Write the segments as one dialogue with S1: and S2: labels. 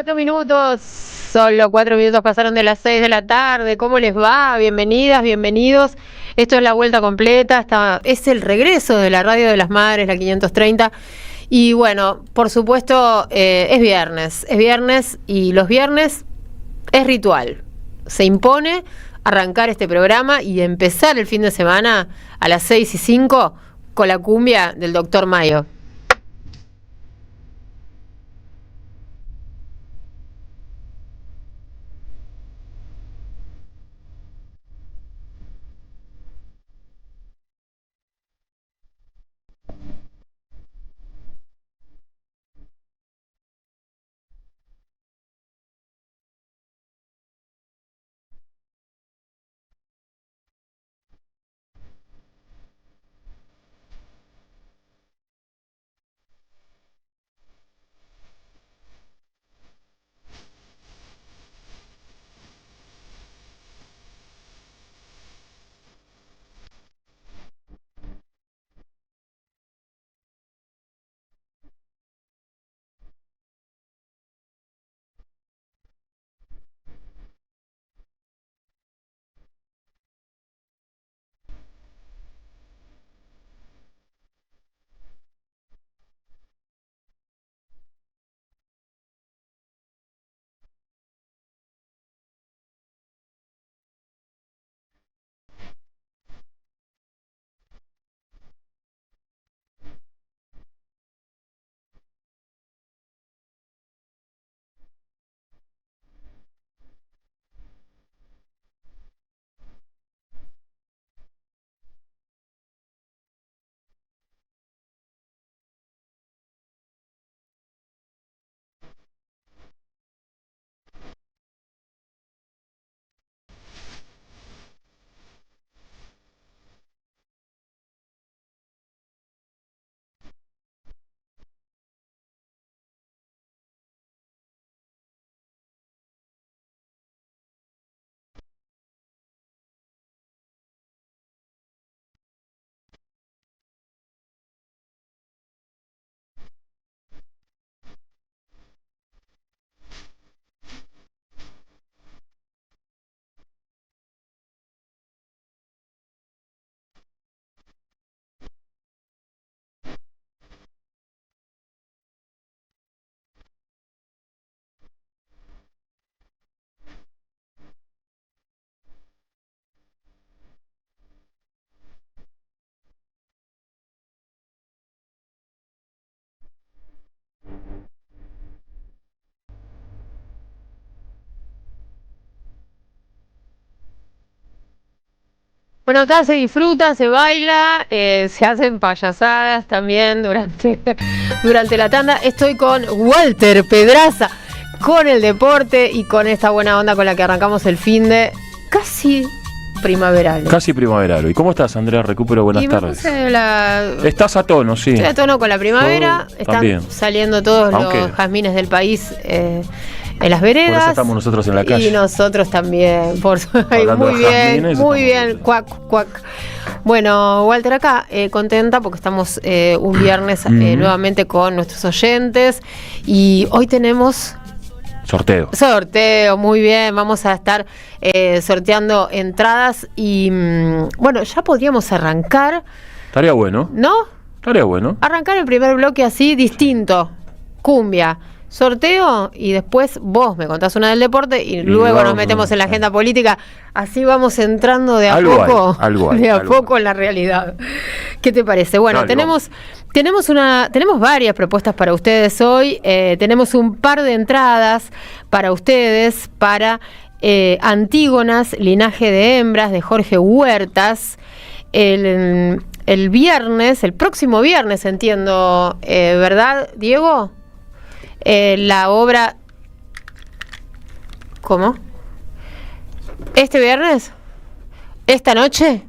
S1: 4 minutos, solo 4 minutos pasaron de las 6 de la tarde. ¿Cómo les va? Bienvenidas, bienvenidos. Esto es La Vuelta Completa. Es el regreso de la Radio de las Madres, la 530. Y bueno, por supuesto, es viernes y los viernes es ritual. Se impone arrancar este programa y empezar el fin de semana a las 6:05 con la cumbia del Doctor Mayo. Bueno, acá se disfruta, se baila, se hacen payasadas también durante la tanda. Estoy con Walter Pedraza, con el deporte y con esta buena onda con la que arrancamos el finde casi primaveral.
S2: Casi primaveral. ¿Y cómo estás, Andrea Recupero? Buenas tardes. Estás a tono, sí.
S1: Estoy a tono con la primavera. Están
S2: también
S1: saliendo todos los jazmines del país en las veredas.
S2: Por eso estamos nosotros en la calle.
S1: Y nosotros también. Muy bien. Cuac, cuac. Bueno, Walter, acá contenta porque estamos un viernes nuevamente con nuestros oyentes. Y hoy tenemos sorteo, muy bien. Vamos a estar sorteando entradas. Y bueno, ya podríamos arrancar.
S2: Estaría bueno.
S1: ¿No?
S2: Estaría bueno.
S1: Arrancar el primer bloque así, distinto. Cumbia. Sorteo y después vos me contás una del deporte y luego nos metemos en la agenda política. Así vamos entrando de a poco en la realidad. ¿Qué te parece? Bueno, tenemos varias propuestas para ustedes hoy. Tenemos un par de entradas para ustedes para Antígonas, linaje de hembras, de Jorge Huertas. El próximo viernes, entiendo, ¿verdad, Diego? La obra... ¿Cómo? ¿Este viernes? ¿Esta noche?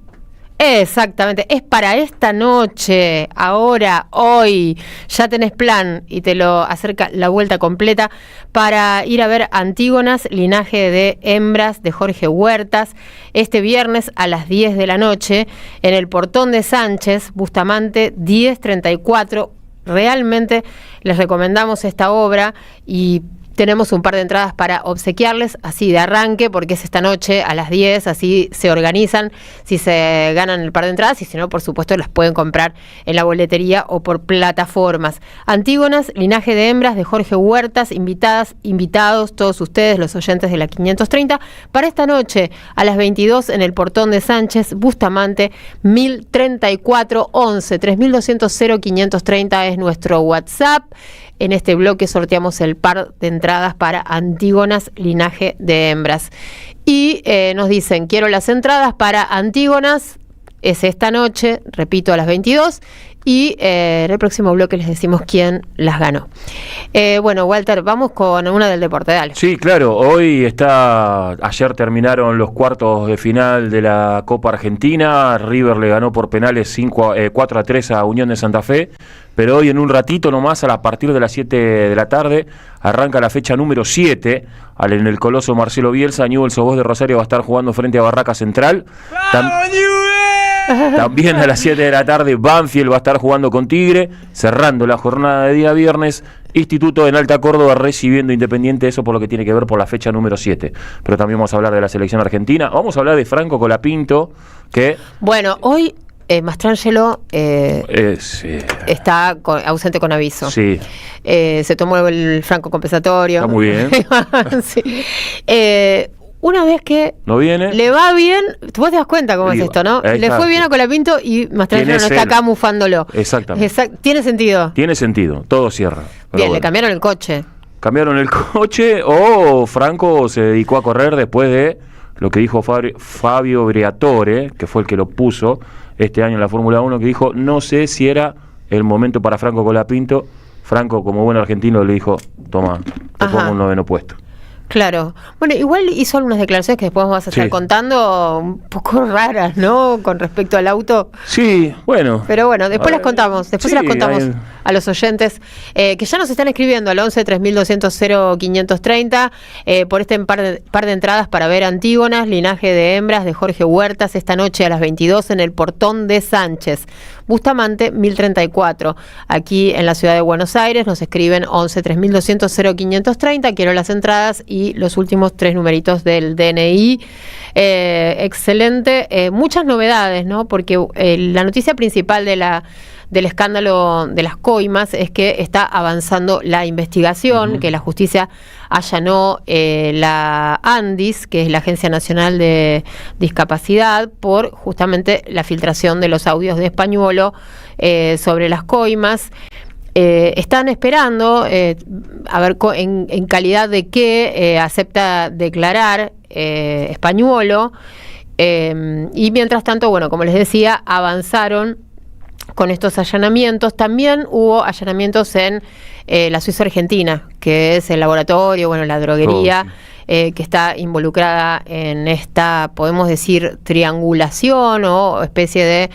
S1: Exactamente, es para esta noche, ahora, hoy. Ya tenés plan y te lo acerca La Vuelta Completa para ir a ver Antígonas, linaje de hembras, de Jorge Huertas, este viernes a las 10 de la noche en el Portón de Sánchez, Bustamante 1034. Realmente les recomendamos esta obra y tenemos un par de entradas para obsequiarles, así de arranque, porque es esta noche a las 10, así se organizan, si se ganan el par de entradas, y si no, por supuesto, las pueden comprar en la boletería o por plataformas. Antígonas, Linaje de Hembras, de Jorge Huertas, invitados, todos ustedes, los oyentes de la 530, para esta noche a las 22 en el Portón de Sánchez, Bustamante, 1034 11 3200 0530 es nuestro WhatsApp. En este bloque sorteamos el par de entradas para Antígonas, Linaje de Hembras. Y nos dicen, quiero las entradas para Antígonas, es esta noche, repito, a las 22, y en el próximo bloque les decimos quién las ganó. Bueno, Walter, vamos con una del deporte, dale.
S2: Sí, claro, ayer terminaron los cuartos de final de la Copa Argentina. River le ganó por penales 4-3 a Unión de Santa Fe, pero hoy en un ratito nomás, a partir de las 7 de la tarde, arranca la fecha número 7, en el Coloso Marcelo Bielsa. Newell's Old Boys de Rosario va a estar jugando frente a Barraca Central. También a las 7 de la tarde Banfield va a estar jugando con Tigre, cerrando la jornada de día viernes. Instituto en Alta Córdoba recibiendo Independiente, eso por lo que tiene que ver por la fecha número 7. Pero también vamos a hablar de la selección argentina, vamos a hablar de Franco Colapinto, que...
S1: Bueno, hoy Mastrangelo está ausente con aviso.
S2: Sí.
S1: Se tomó el franco compensatorio.
S2: Está muy bien.
S1: Sí. Una vez que
S2: no viene,
S1: le va bien, vos te das cuenta cómo es esto, ¿no?
S2: Exacto.
S1: Le fue bien a Colapinto y Mastrangelo no está acá mufándolo.
S2: Exactamente.
S1: ¿Tiene sentido?
S2: Tiene sentido, todo cierra.
S1: Bien, bueno. Le cambiaron el coche.
S2: Cambiaron el coche, o Franco se dedicó a correr después de lo que dijo Fabio Briatore, que fue el que lo puso este año en la Fórmula 1, que dijo, no sé si era el momento para Franco Colapinto. Franco, como buen argentino, le dijo, toma, te pongo un 9º puesto.
S1: Claro. Bueno, igual hizo algunas declaraciones que después vas a estar contando, un poco raras, ¿no? Con respecto al auto.
S2: Sí, bueno.
S1: Pero bueno, después las contamos. Después se las contamos a los oyentes que ya nos están escribiendo al 11 3200 0530 por este par de entradas para ver Antígonas, Linaje de Hembras, de Jorge Huertas, esta noche a las 22 en el Portón de Sánchez. Bustamante, 1034. Aquí en la ciudad de Buenos Aires nos escriben 11 3200 0530. Quiero las entradas y los últimos 3 numeritos del DNI. Excelente. Muchas novedades, ¿no? Porque la noticia principal del escándalo de las coimas es que está avanzando la investigación, que la justicia allanó la ANDIS, que es la Agencia Nacional de Discapacidad, por justamente la filtración de los audios de Españuolo sobre las coimas. Están esperando a ver en calidad de qué acepta declarar Españuolo, y mientras tanto, bueno, como les decía, avanzaron con estos allanamientos. También hubo allanamientos en la Suiza Argentina, que es el laboratorio, bueno, la droguería, que está involucrada en esta, podemos decir, triangulación o especie de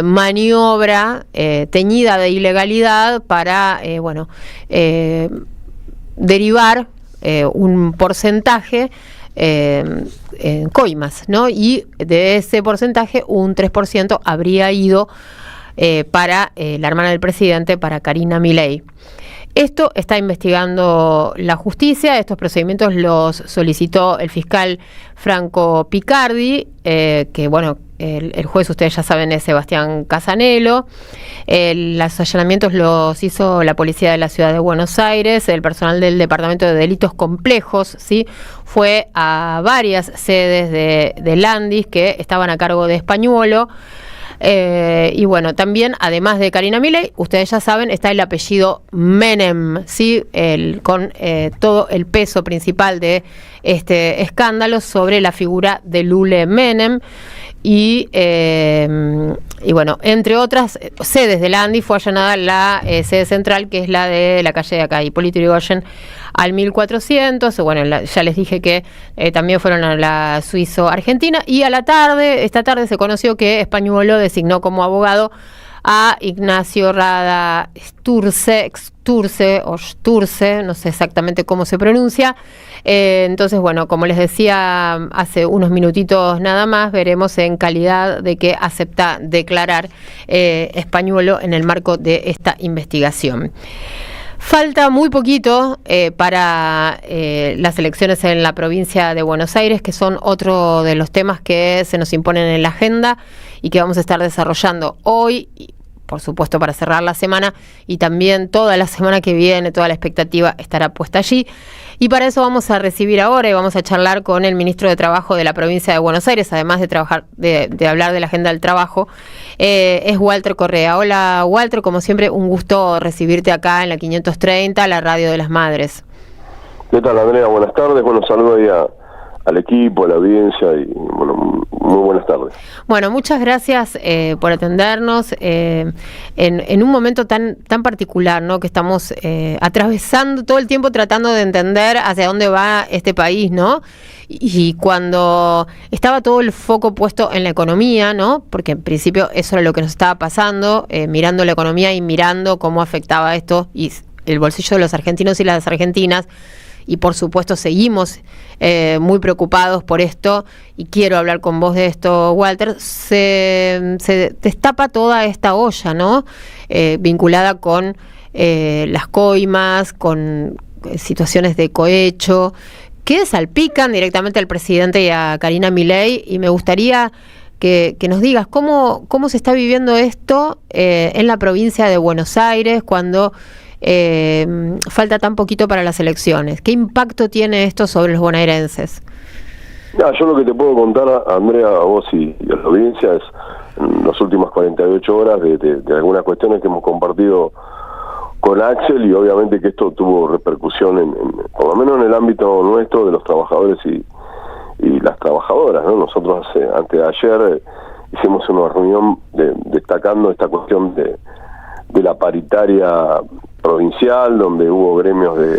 S1: maniobra teñida de ilegalidad para, derivar un porcentaje en coimas, ¿no? Y de ese porcentaje, un 3% habría ido para la hermana del presidente, para Karina Milei. Esto está investigando la justicia. Estos procedimientos los solicitó el fiscal Franco Picardi, que bueno, el juez, ustedes ya saben, es Sebastián Casanello. Los allanamientos los hizo la policía de la ciudad de Buenos Aires, el personal del Departamento de Delitos Complejos, ¿sí? Fue a varias sedes de Landis que estaban a cargo de Españuolo. Y bueno, también, además de Karina Milei, ustedes ya saben, está el apellido Menem, ¿sí? Con todo el peso principal de este escándalo sobre la figura de Lule Menem. Y bueno, entre otras sedes de la ANDI fue allanada la sede central, que es la de la calle de acá, Hipólito Yrigoyen, al 1400. Bueno, ya les dije que también fueron a la Suizo-Argentina. Y a la tarde, esta tarde se conoció que Españuolo designó como abogado a Ignacio Rada Sturze, no sé exactamente cómo se pronuncia. Entonces, bueno, como les decía hace unos minutitos nada más, veremos en calidad de que acepta declarar Españuolo en el marco de esta investigación. Falta muy poquito para las elecciones en la provincia de Buenos Aires, que son otro de los temas que se nos imponen en la agenda y que vamos a estar desarrollando hoy, por supuesto para cerrar la semana, y también toda la semana que viene. Toda la expectativa estará puesta allí. Y para eso vamos a recibir ahora y vamos a charlar con el ministro de Trabajo de la provincia de Buenos Aires, además de hablar de la agenda del trabajo, es Walter Correa. Hola Walter, como siempre un gusto recibirte acá en la 530, la radio de las madres.
S3: ¿Qué tal, Andrea? Buenas tardes, saludos ahí al equipo, a la audiencia y muy buenas tardes.
S1: Bueno, muchas gracias por atendernos en un momento tan particular, ¿no? Que estamos atravesando todo el tiempo tratando de entender hacia dónde va este país, ¿no? Y cuando estaba todo el foco puesto en la economía, ¿no? Porque en principio eso era lo que nos estaba pasando, mirando la economía y mirando cómo afectaba esto y el bolsillo de los argentinos y las argentinas. Y por supuesto seguimos muy preocupados por esto, y quiero hablar con vos de esto, Walter. Se destapa toda esta olla, ¿no? Vinculada con las coimas, con situaciones de cohecho, que salpican directamente al presidente y a Karina Milei, y me gustaría que nos digas cómo se está viviendo esto en la provincia de Buenos Aires cuando falta tan poquito para las elecciones. ¿Qué impacto tiene esto sobre los bonaerenses?
S3: Yo lo que te puedo contar, Andrea, a vos y a la audiencia, es en las últimas 48 horas de algunas cuestiones que hemos compartido con Axel, y obviamente que esto tuvo repercusión por lo menos en el ámbito nuestro de los trabajadores y las trabajadoras, ¿no? Nosotros antes de ayer hicimos una reunión destacando esta cuestión de la paritaria provincial, donde hubo gremios de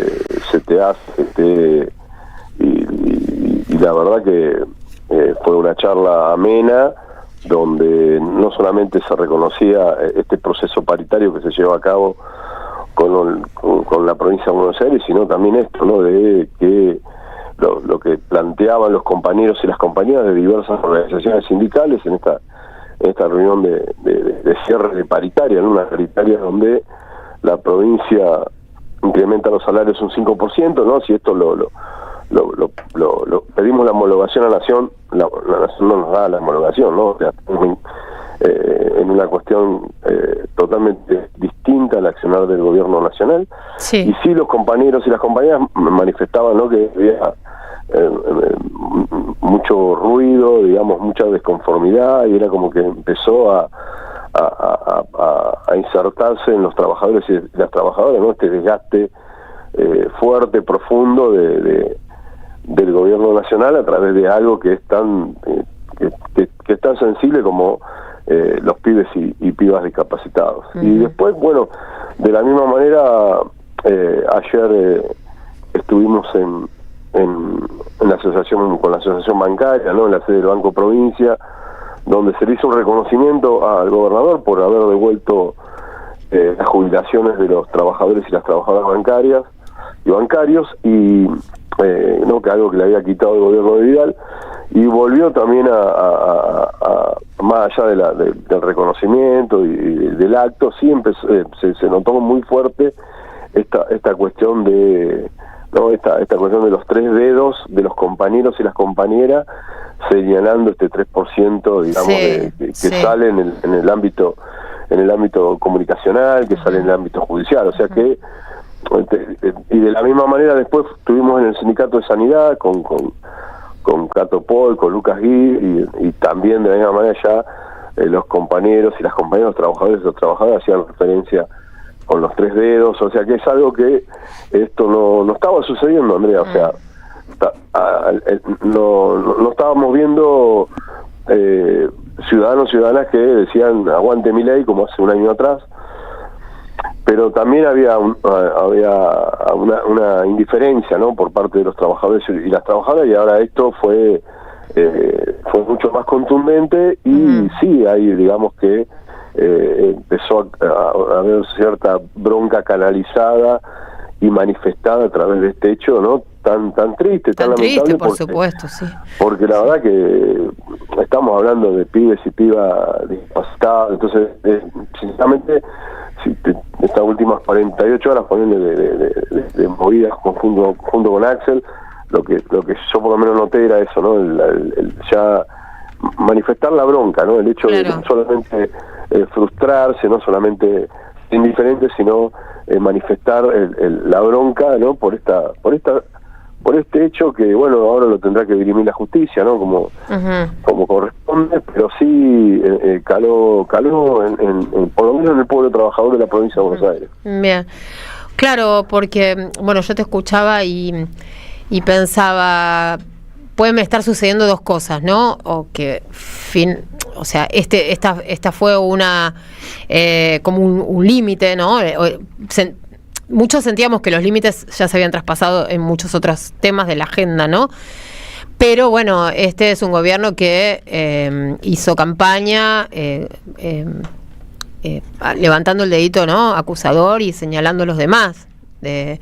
S3: CTA, CGT, y la verdad que fue una charla amena, donde no solamente se reconocía este proceso paritario que se lleva a cabo con la provincia de Buenos Aires, sino también esto, ¿no? De que lo que planteaban los compañeros y las compañeras de diversas organizaciones sindicales en esta reunión de cierre de paritaria, ¿no? Una paritaria donde la provincia incrementa los salarios un 5%, ¿no? Si esto lo pedimos la homologación a la Nación, la Nación no nos da la homologación, ¿no? O sea, en una cuestión totalmente distinta al accionar del gobierno nacional.
S1: Sí.
S3: Y sí, los compañeros y las compañeras manifestaban, ¿no? Que había mucho ruido, digamos, mucha desconformidad, y era como que empezó a insertarse en los trabajadores y las trabajadoras, ¿no? Este desgaste fuerte, profundo del gobierno nacional a través de algo que es tan que es tan sensible como los pibes y pibas discapacitados. Uh-huh. Y después, bueno, de la misma manera, ayer estuvimos en la asociación, con la asociación bancaria, ¿no? En la sede del Banco Provincia, donde se le hizo un reconocimiento al gobernador por haber devuelto las jubilaciones de los trabajadores y las trabajadoras bancarias y bancarios, y no, que algo que le había quitado el gobierno de Vidal, y volvió también a más allá del reconocimiento y del acto, sí se notó muy fuerte esta cuestión de, ¿no? esta cuestión de los 3 dedos de los compañeros y las compañeras señalando este 3%, digamos,
S1: sí,
S3: que sale en el ámbito comunicacional, que sale en el ámbito judicial, o sea que, y de la misma manera después estuvimos en el Sindicato de Sanidad con Cato Pol, con Lucas Gui, y también de la misma manera ya los compañeros y las compañeras, los trabajadores y los trabajadores hacían referencia con los 3 dedos, o sea que es algo que esto no estaba sucediendo, Andrea, o sea, no estábamos viendo ciudadanas que decían aguante Milei como hace un año atrás, pero también había una indiferencia, ¿no? Por parte de los trabajadores y las trabajadoras, y ahora esto fue mucho más contundente, y sí hay, digamos que empezó a haber cierta bronca canalizada y manifestada a través de este hecho, ¿no? Tan triste, tan lamentable,
S1: por supuesto, sí.
S3: Porque la verdad que estamos hablando de pibes y pibas discapacitados, entonces sinceramente, estas últimas 48 horas de movidas junto con Axel, lo que yo por lo menos noté era eso, ¿no? El ya manifestar la bronca, ¿no? El hecho de no solamente frustrarse, no solamente indiferente, sino manifestar la bronca, ¿no? Por este hecho que, bueno, ahora lo tendrá que dirimir la justicia, ¿no? Como corresponde, pero sí caló por lo menos en el pueblo trabajador de la provincia de Buenos Aires.
S1: Bien, claro, porque, bueno, yo te escuchaba y pensaba, pueden estar sucediendo dos cosas, ¿no? O que esta fue una como un límite, ¿no? Muchos sentíamos que los límites ya se habían traspasado en muchos otros temas de la agenda, ¿no? Pero bueno, este es un gobierno que hizo campaña levantando el dedito, ¿no? Acusador y señalando a los demás de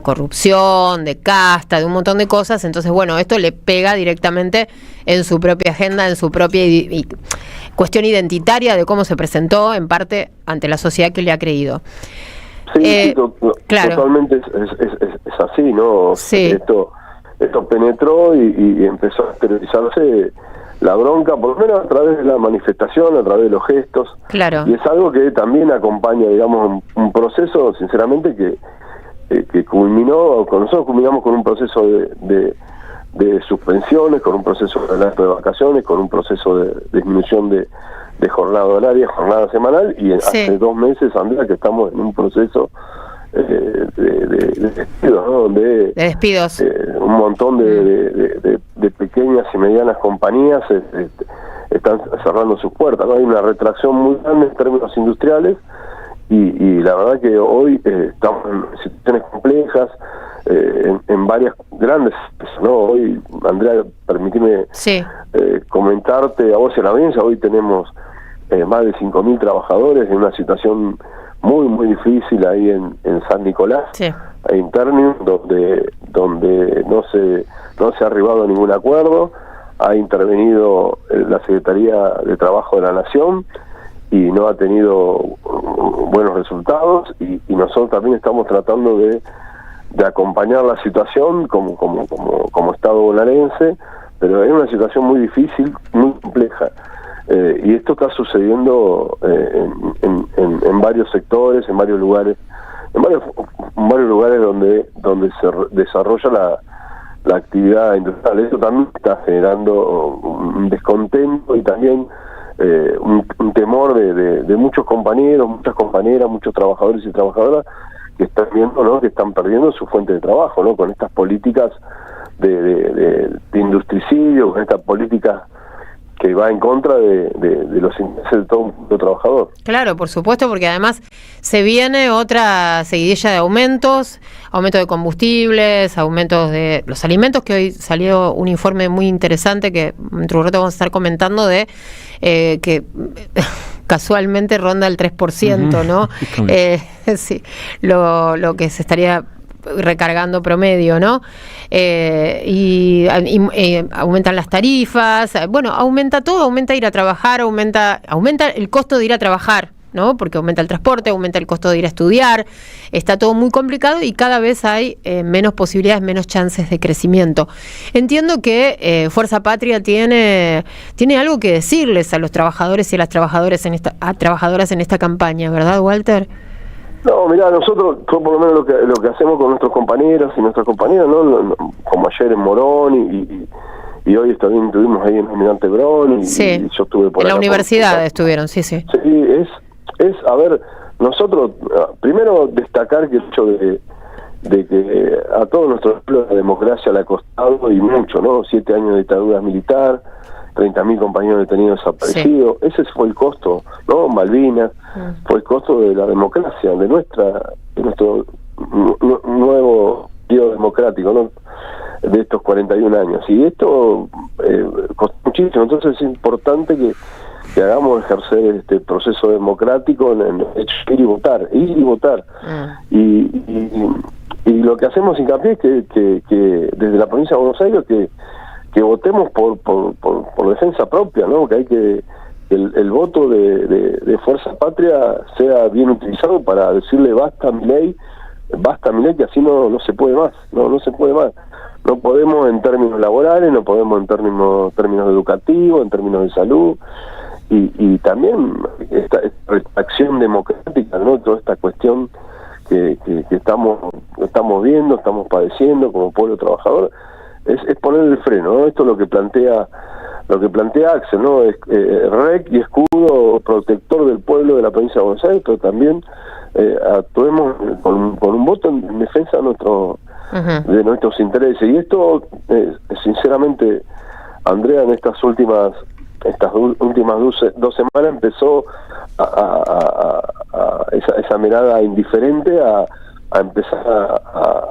S1: corrupción, de casta, de un montón de cosas. Entonces, bueno, esto le pega directamente en su propia agenda, en su propia cuestión identitaria de cómo se presentó, en parte, ante la sociedad que le ha creído.
S3: Sí,
S1: claro.
S3: Totalmente es así, ¿no?
S1: Sí.
S3: Esto penetró y empezó a exteriorizarse la bronca, por lo menos a través de la manifestación, a través de los gestos.
S1: Claro.
S3: Y es algo que también acompaña, digamos, un proceso, sinceramente, que culminó, nosotros culminamos con un proceso de suspensiones, con un proceso de adelanto de vacaciones, con un proceso de disminución de jornada horaria, jornada semanal, y hace 2 meses, Andrea, que estamos en un proceso de despidos, ¿no? De despidos. Un montón de pequeñas y medianas compañías están cerrando sus puertas, ¿no? Hay una retracción muy grande en términos industriales, y la verdad que hoy estamos en situaciones complejas, en varias grandes, ¿no? Hoy, Andrea, permíteme comentarte a vos y a la audiencia, hoy tenemos más de 5.000 trabajadores en una situación muy, muy difícil ahí en San Nicolás, en Ternium, donde no se ha arribado a ningún acuerdo. Ha intervenido la Secretaría de Trabajo de la Nación y no ha tenido buenos resultados, y nosotros también estamos tratando de acompañar la situación como Estado bonaerense, pero es una situación muy difícil, muy compleja. Y esto está sucediendo en varios sectores, en varios lugares donde se desarrolla la actividad industrial. Eso también está generando un descontento y también un temor de muchos compañeros, muchas compañeras, muchos trabajadores y trabajadoras que están viendo, ¿no?, que están perdiendo su fuente de trabajo, ¿no?, con estas políticas de industricidio, con estas políticas que va en contra de los intereses de todo un pueblo trabajador.
S1: Claro, por supuesto, porque además se viene otra seguidilla de aumentos, aumento de combustibles, aumentos de los alimentos, que hoy salió un informe muy interesante que dentro de un rato vamos a estar comentando de que casualmente ronda el 3%, ¿no? Sí, lo que se estaría recargando promedio, ¿no? Y aumentan las tarifas, bueno, aumenta todo, aumenta ir a trabajar, aumenta el costo de ir a trabajar, ¿no? Porque aumenta el transporte, aumenta el costo de ir a estudiar, está todo muy complicado y cada vez hay menos posibilidades, menos chances de crecimiento. Entiendo que Fuerza Patria tiene algo que decirles a los trabajadores y a las trabajadoras en esta campaña, ¿verdad, Walter?
S3: No, mirá, nosotros por lo menos lo que hacemos con nuestros compañeros y nuestras compañeras, ¿no? Como ayer en Morón y hoy también estuvimos ahí en Almirante Brown y yo estuve por
S1: en la universidad estuvieron, sí. Sí,
S3: a ver, nosotros primero destacar que el hecho de que a todo nuestro pueblo la democracia le ha costado y mucho, ¿no? 7 años de dictadura militar, 30.000 compañeros detenidos desaparecidos, ese fue el costo, ¿no? Malvinas, fue el costo de la democracia, de nuestro nuevo periodo democrático, ¿no?, de estos 41 años. Y esto costó muchísimo, entonces es importante que hagamos ejercer este proceso democrático en el hecho de ir y votar. Y lo que hacemos hincapié es que desde la provincia de Buenos Aires que votemos por defensa propia, ¿no? Que hay que el voto de Fuerza Patria sea bien utilizado para decirle basta Milei, que así no se puede más, no se puede más. No podemos en términos laborales, no podemos en términos educativos, en términos de salud, y también esta acción democrática, ¿no? Toda esta cuestión que estamos viendo, estamos padeciendo como pueblo trabajador, es poner el freno, ¿no? Esto es lo que plantea Axel, ¿no? Es rec y escudo protector del pueblo de la provincia de Buenos Aires, pero también actuemos con un voto en defensa de nuestros intereses. Y esto, sinceramente, Andrea, en estas últimas 2 semanas empezó esa mirada indiferente a empezar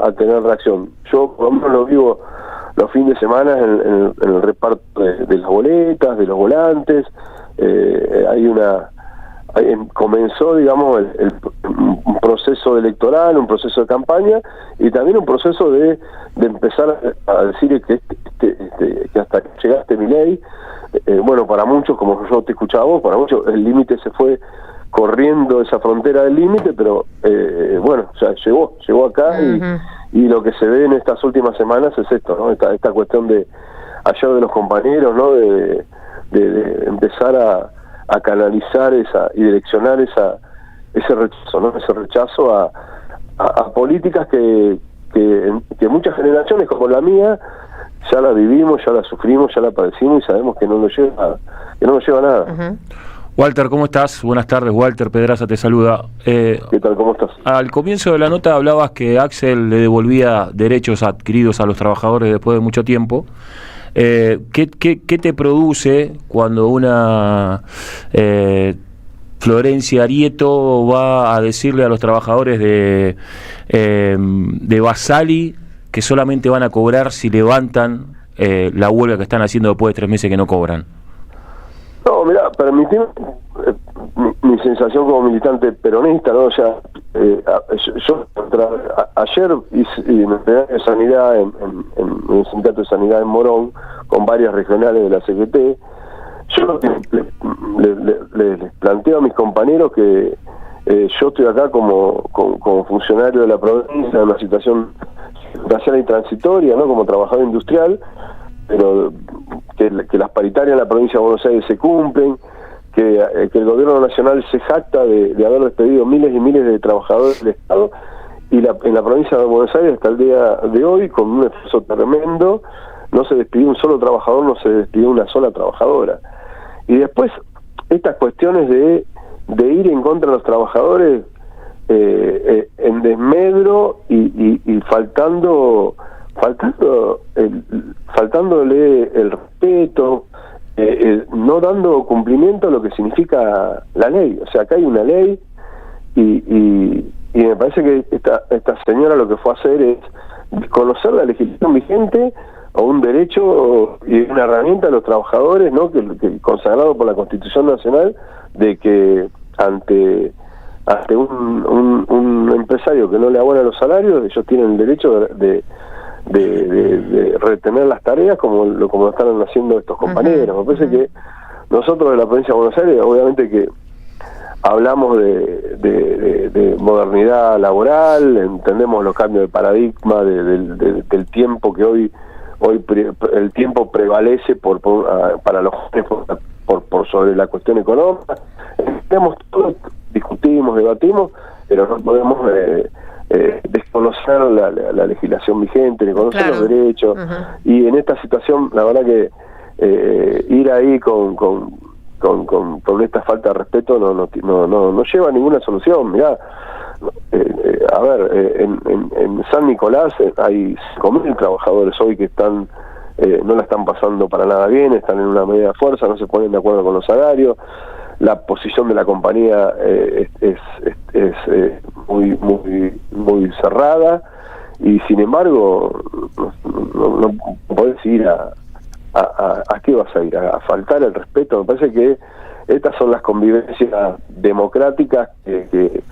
S3: a tener reacción. Yo por lo menos lo vivo los fines de semana en el reparto de las boletas, de los volantes. Comenzó, digamos, un proceso electoral, un proceso de campaña, y también un proceso de empezar a decir que hasta que llegaste Milei, bueno, para muchos, como yo te escuchaba vos, para muchos el límite se fue corriendo esa frontera del límite, pero bueno, o sea, llegó acá. Y lo que se ve en estas últimas semanas es esto, ¿no? Esta cuestión de ayer de los compañeros, ¿no? De empezar a canalizar y direccionar ese rechazo, ¿no? Ese rechazo a políticas que muchas generaciones como la mía ya la vivimos, ya la sufrimos, ya la padecimos y sabemos que no nos lleva a nada.
S2: Walter, ¿cómo estás? Buenas tardes, Walter Pedraza te saluda.
S3: ¿Qué tal? ¿Cómo estás?
S2: Al comienzo de la nota hablabas que Axel le devolvía derechos adquiridos a los trabajadores después de mucho tiempo. ¿Qué te produce cuando una Florencia Arieto va a decirle a los trabajadores de Basali que solamente van a cobrar si levantan la huelga que están haciendo después de 3 meses que no cobran?
S3: No, mirá, permitime mi sensación como militante peronista, ¿no? O sea, yo ayer me entregué de sanidad en el sindicato de sanidad en Morón, con varias regionales de la CGT. Yo les planteo a mis compañeros que yo estoy acá como funcionario de la provincia en una situación circunstancial y transitoria, ¿no? Como trabajador industrial, pero que las paritarias en la provincia de Buenos Aires se cumplen, que el gobierno nacional se jacta de haber despedido miles y miles de trabajadores del Estado, y en la provincia de Buenos Aires hasta el día de hoy, con un esfuerzo tremendo, no se despidió un solo trabajador, no se despidió una sola trabajadora. Y después estas cuestiones de ir en contra de los trabajadores en desmedro y faltándole el respeto, no dando cumplimiento a lo que significa la ley. O sea, acá hay una ley y me parece que esta señora lo que fue a hacer es desconocer la legislación vigente o un derecho y una herramienta de los trabajadores, ¿no? que consagrado por la Constitución Nacional, de que ante un empresario que no le abona los salarios, ellos tienen el derecho de retener las tareas como lo están haciendo estos compañeros. Me parece que nosotros de la provincia de Buenos Aires, obviamente que hablamos de modernidad laboral, entendemos los cambios de paradigma del tiempo que hoy el tiempo prevalece para los jóvenes por sobre la cuestión económica. Entendemos todo, discutimos, debatimos, pero no podemos desconocer la legislación vigente, desconocer los derechos. Y en esta situación, la verdad que ir ahí con esta falta de respeto no lleva a ninguna solución. Mirá, a ver, en San Nicolás hay 5.000 trabajadores hoy que están no la están pasando para nada bien, están en una medida de fuerza, no se ponen de acuerdo con los salarios. La posición de la compañía es muy cerrada, y sin embargo no podés ir a qué vas a ir, a faltar el respeto. Me parece que estas son las convivencias democráticas que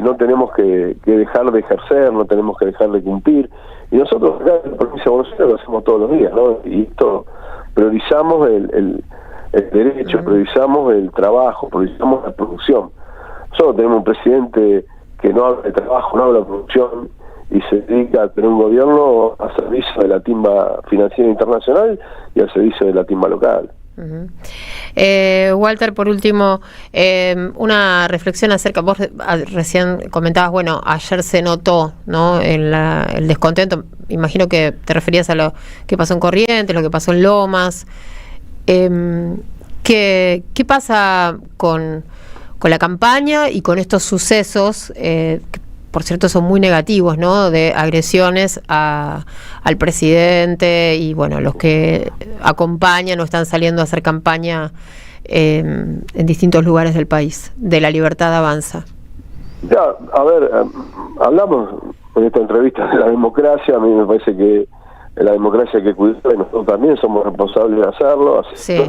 S3: no tenemos que dejar de ejercer, no tenemos que dejar de cumplir. Y nosotros acá en la provincia de Buenos Aires lo hacemos todos los días, ¿no? Y esto priorizamos el derecho, priorizamos el trabajo, priorizamos la producción. Nosotros tenemos un presidente que no habla de trabajo, no habla de producción, y se dedica a tener un gobierno a servicio de la timba financiera internacional y al servicio de la timba local.
S1: Walter, por último, una reflexión acerca, vos recién comentabas, bueno, ayer se notó, ¿no?, el descontento, imagino que te referías a lo que pasó en Corrientes, lo que pasó en Lomas. ¿Qué pasa con la campaña y con estos sucesos, que por cierto son muy negativos, ¿no?, de agresiones al presidente y bueno, los que acompañan o están saliendo a hacer campaña en distintos lugares del país, de La Libertad Avanza?
S3: Ya, a ver, hablamos en esta entrevista de la democracia. A mí me parece que la democracia hay que cuidarla y nosotros también somos responsables de hacerlo. Así
S1: sí.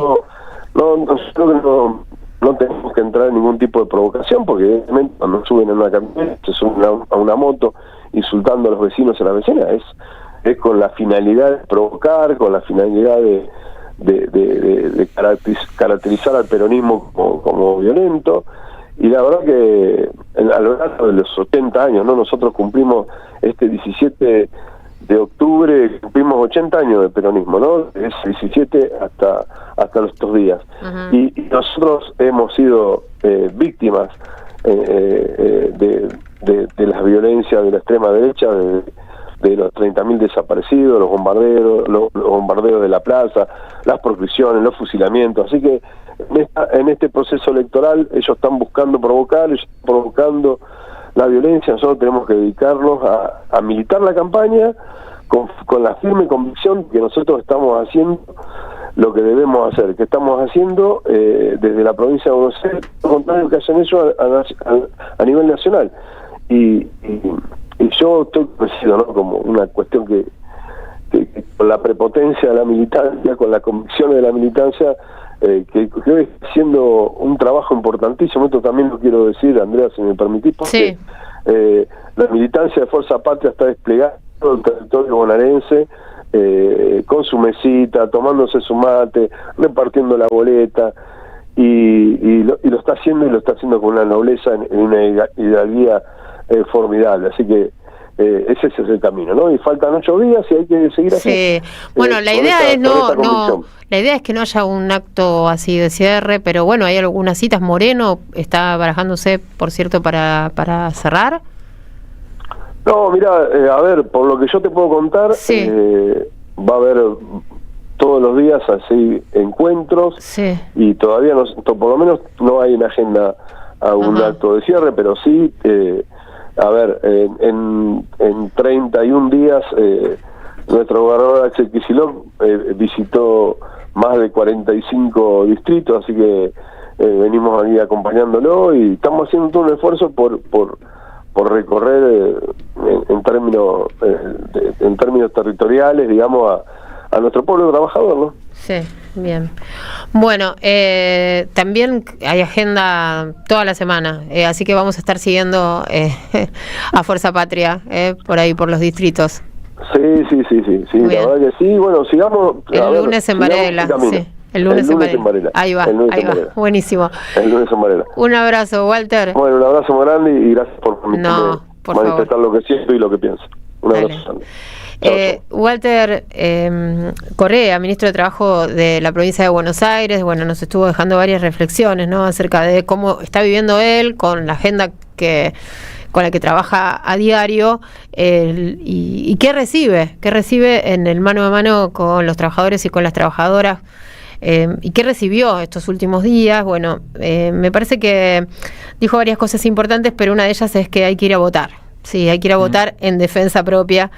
S3: No tenemos que entrar en ningún tipo de provocación, porque evidentemente cuando suben en una camioneta, se suben a una moto insultando a los vecinos y a las vecinas, es con la finalidad de provocar, con la finalidad de caracterizar al peronismo como violento. Y la verdad que a lo largo de los 80 años, ¿no?, nosotros cumplimos este 17 de octubre, cumplimos 80 años de peronismo, ¿no?, es 17 hasta estos días. Uh-huh. Y nosotros hemos sido víctimas de las violencias de la extrema derecha, de los 30.000 desaparecidos, los bombardeos de la plaza, las proscripciones, los fusilamientos. Así que en este proceso electoral ellos están buscando provocar, ellos están provocando la violencia. Nosotros tenemos que dedicarnos a militar la campaña con la firme convicción que nosotros estamos haciendo lo que debemos hacer, que estamos haciendo desde la provincia de Buenos Aires, lo contrario que hacen ellos a nivel nacional. Y yo estoy convencido, ¿no?, como una cuestión que con la prepotencia de la militancia, con la convicción de la militancia, que hoy está haciendo un trabajo importantísimo. Esto también lo quiero decir, Andrea, si me permitís, porque sí, la militancia de Fuerza Patria está desplegada en todo el territorio bonaerense, con su mesita, tomándose su mate, repartiendo la boleta, y lo está haciendo con una nobleza, en una hidalguía formidable. Así que ese es el camino, ¿no? Y faltan 8 días y hay que seguir así.
S1: Sí. Bueno, la idea la idea es que no haya un acto así de cierre, pero bueno, hay algunas citas. Moreno está barajándose, por cierto, para cerrar.
S3: No, mira, a ver, por lo que yo te puedo contar, sí, va a haber todos los días así encuentros, sí, y todavía por lo menos no hay en agenda a un acto de cierre, pero sí, a ver, en 31 días nuestro gobernador Axel Kicillof visitó más de 45 distritos, así que venimos ahí acompañándolo y estamos haciendo todo un esfuerzo por recorrer en términos territoriales, digamos, a nuestro pueblo trabajador, ¿no?
S1: Sí, bien. Bueno, también hay agenda toda la semana, así que vamos a estar siguiendo a Fuerza Patria por ahí, por los distritos.
S3: Sí, la verdad que sí. Bueno, sigamos.
S1: El lunes en Varela, sí. El lunes en Varela. Ahí va. Buenísimo.
S3: El lunes en Varela.
S1: Un abrazo, Walter.
S3: Bueno, un abrazo muy grande y gracias por manifestar lo que siento y lo que pienso. Un abrazo grande.
S1: Walter Correa, ministro de Trabajo de la provincia de Buenos Aires, bueno, nos estuvo dejando varias reflexiones, ¿no?, acerca de cómo está viviendo él con la agenda con la que trabaja a diario, y qué recibe en el mano a mano con los trabajadores y con las trabajadoras, y qué recibió estos últimos días. Bueno, me parece que dijo varias cosas importantes, pero una de ellas es que hay que ir a votar. Sí, hay que ir a votar en defensa propia,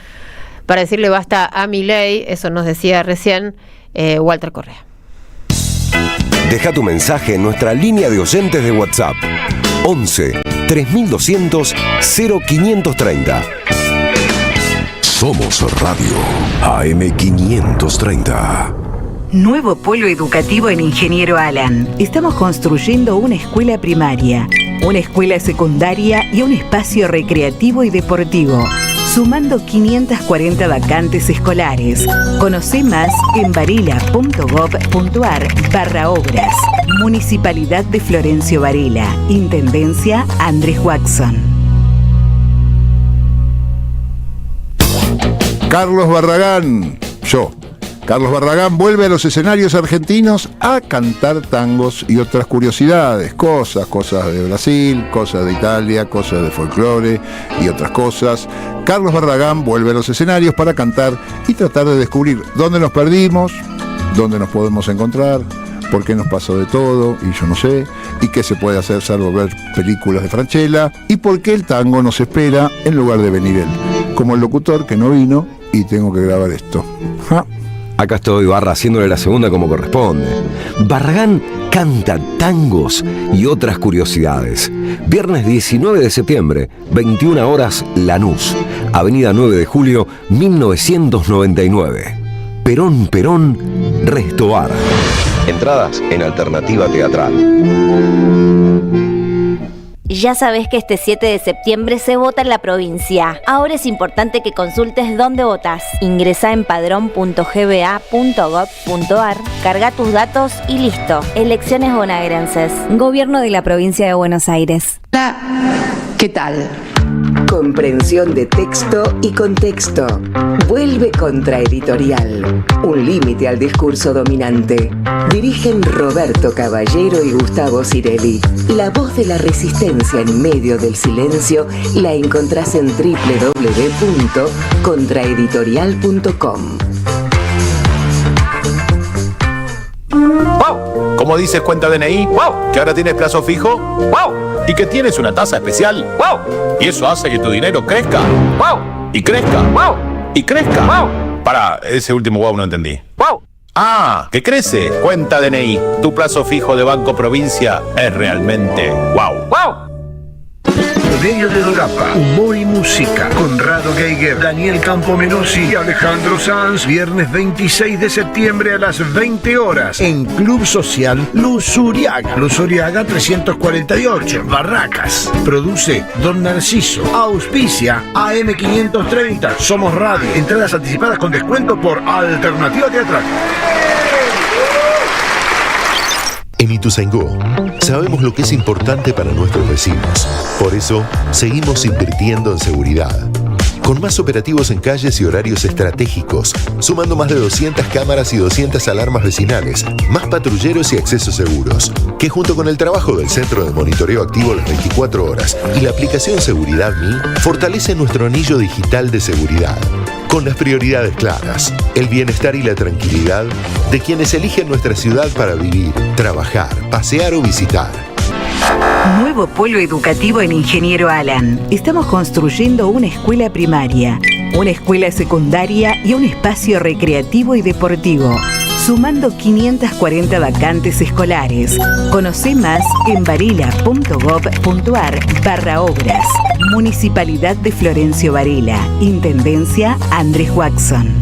S1: para decirle basta a Milei. Eso nos decía recién Walter Correa.
S4: Deja tu mensaje en nuestra línea de oyentes de WhatsApp 11 3200 0530. Somos Radio AM530.
S5: Nuevo polo educativo en Ingeniero Alan. Estamos construyendo una escuela primaria, una escuela secundaria y un espacio recreativo y deportivo. sumando 540 vacantes escolares. Conocé más en varela.gov.ar/obras. Municipalidad de Florencio Varela. Intendencia Andrés Watson.
S6: Carlos Barragán, Carlos Barragán vuelve a los escenarios argentinos a cantar tangos y otras curiosidades, cosas de Brasil, cosas de Italia, cosas de folclore y otras cosas. Carlos Barragán vuelve a los escenarios para cantar y tratar de descubrir dónde nos perdimos, dónde nos podemos encontrar, por qué nos pasó de todo, y yo no sé, y qué se puede hacer salvo ver películas de Francella, y por qué el tango nos espera en lugar de venir él, como el locutor que no vino y tengo que grabar esto. ¿Ja?
S4: Acá estoy, Barra, haciéndole la segunda como corresponde. Barragán canta tangos y otras curiosidades. Viernes 19 de septiembre, 21 horas, Lanús, Avenida 9 de Julio, 1999. Perón, Resto Bar. Entradas en Alternativa Teatral.
S7: Ya sabés que este 7 de septiembre se vota en la provincia. Ahora es importante que consultes dónde votás. Ingresá en padrón.gba.gov.ar, carga tus datos y listo. Elecciones bonaerenses. Gobierno de la Provincia de Buenos Aires.
S5: Hola, ¿qué tal? Comprensión de texto y contexto. Vuelve Contraeditorial. Un límite al discurso dominante. Dirigen Roberto Caballero y Gustavo Cirelli. La voz de la resistencia en medio del silencio la encontrás en www.contraeditorial.com.
S8: ¡Wow! ¿Cómo dices cuenta DNI? ¡Wow! ¿Que ahora tienes plazo fijo? ¡Wow! ¿Y que tienes una tasa especial? ¡Wow! Y eso hace que tu dinero crezca. ¡Wow! Y crezca. ¡Wow! Y crezca. ¡Wow! Pará, ese último wow no entendí. ¡Wow! ¡Ah! ¡Que crece! Cuenta DNI. Tu plazo fijo de Banco Provincia es realmente wow. ¡Wow!
S9: Medio de Dorapa, humor y música. Conrado Geiger, Daniel Campomenosi y Alejandro Sanz. Viernes 26 de septiembre a las 20 horas en Club Social Luz Uriaga. Luz Uriaga 348, Barracas. Produce Don Narciso. Auspicia AM530. Somos Radio. Entradas anticipadas con descuento por Alternativa Teatral.
S10: En Ituzaingó sabemos lo que es importante para nuestros vecinos. Por eso, seguimos invirtiendo en seguridad. Con más operativos en calles y horarios estratégicos, sumando más de 200 cámaras y 200 alarmas vecinales, más patrulleros y accesos seguros, que junto con el trabajo del Centro de Monitoreo Activo las 24 horas y la aplicación Seguridad Mi, fortalece nuestro anillo digital de seguridad. Con las prioridades claras, el bienestar y la tranquilidad de quienes eligen nuestra ciudad para vivir, trabajar, pasear o visitar.
S5: Nuevo polo educativo en Ingeniero Alan. Estamos construyendo una escuela primaria, una escuela secundaria y un espacio recreativo y deportivo, sumando 540 vacantes escolares. Conocé más en varela.gov.ar/obras. Municipalidad de Florencio Varela. Intendencia Andrés Watson.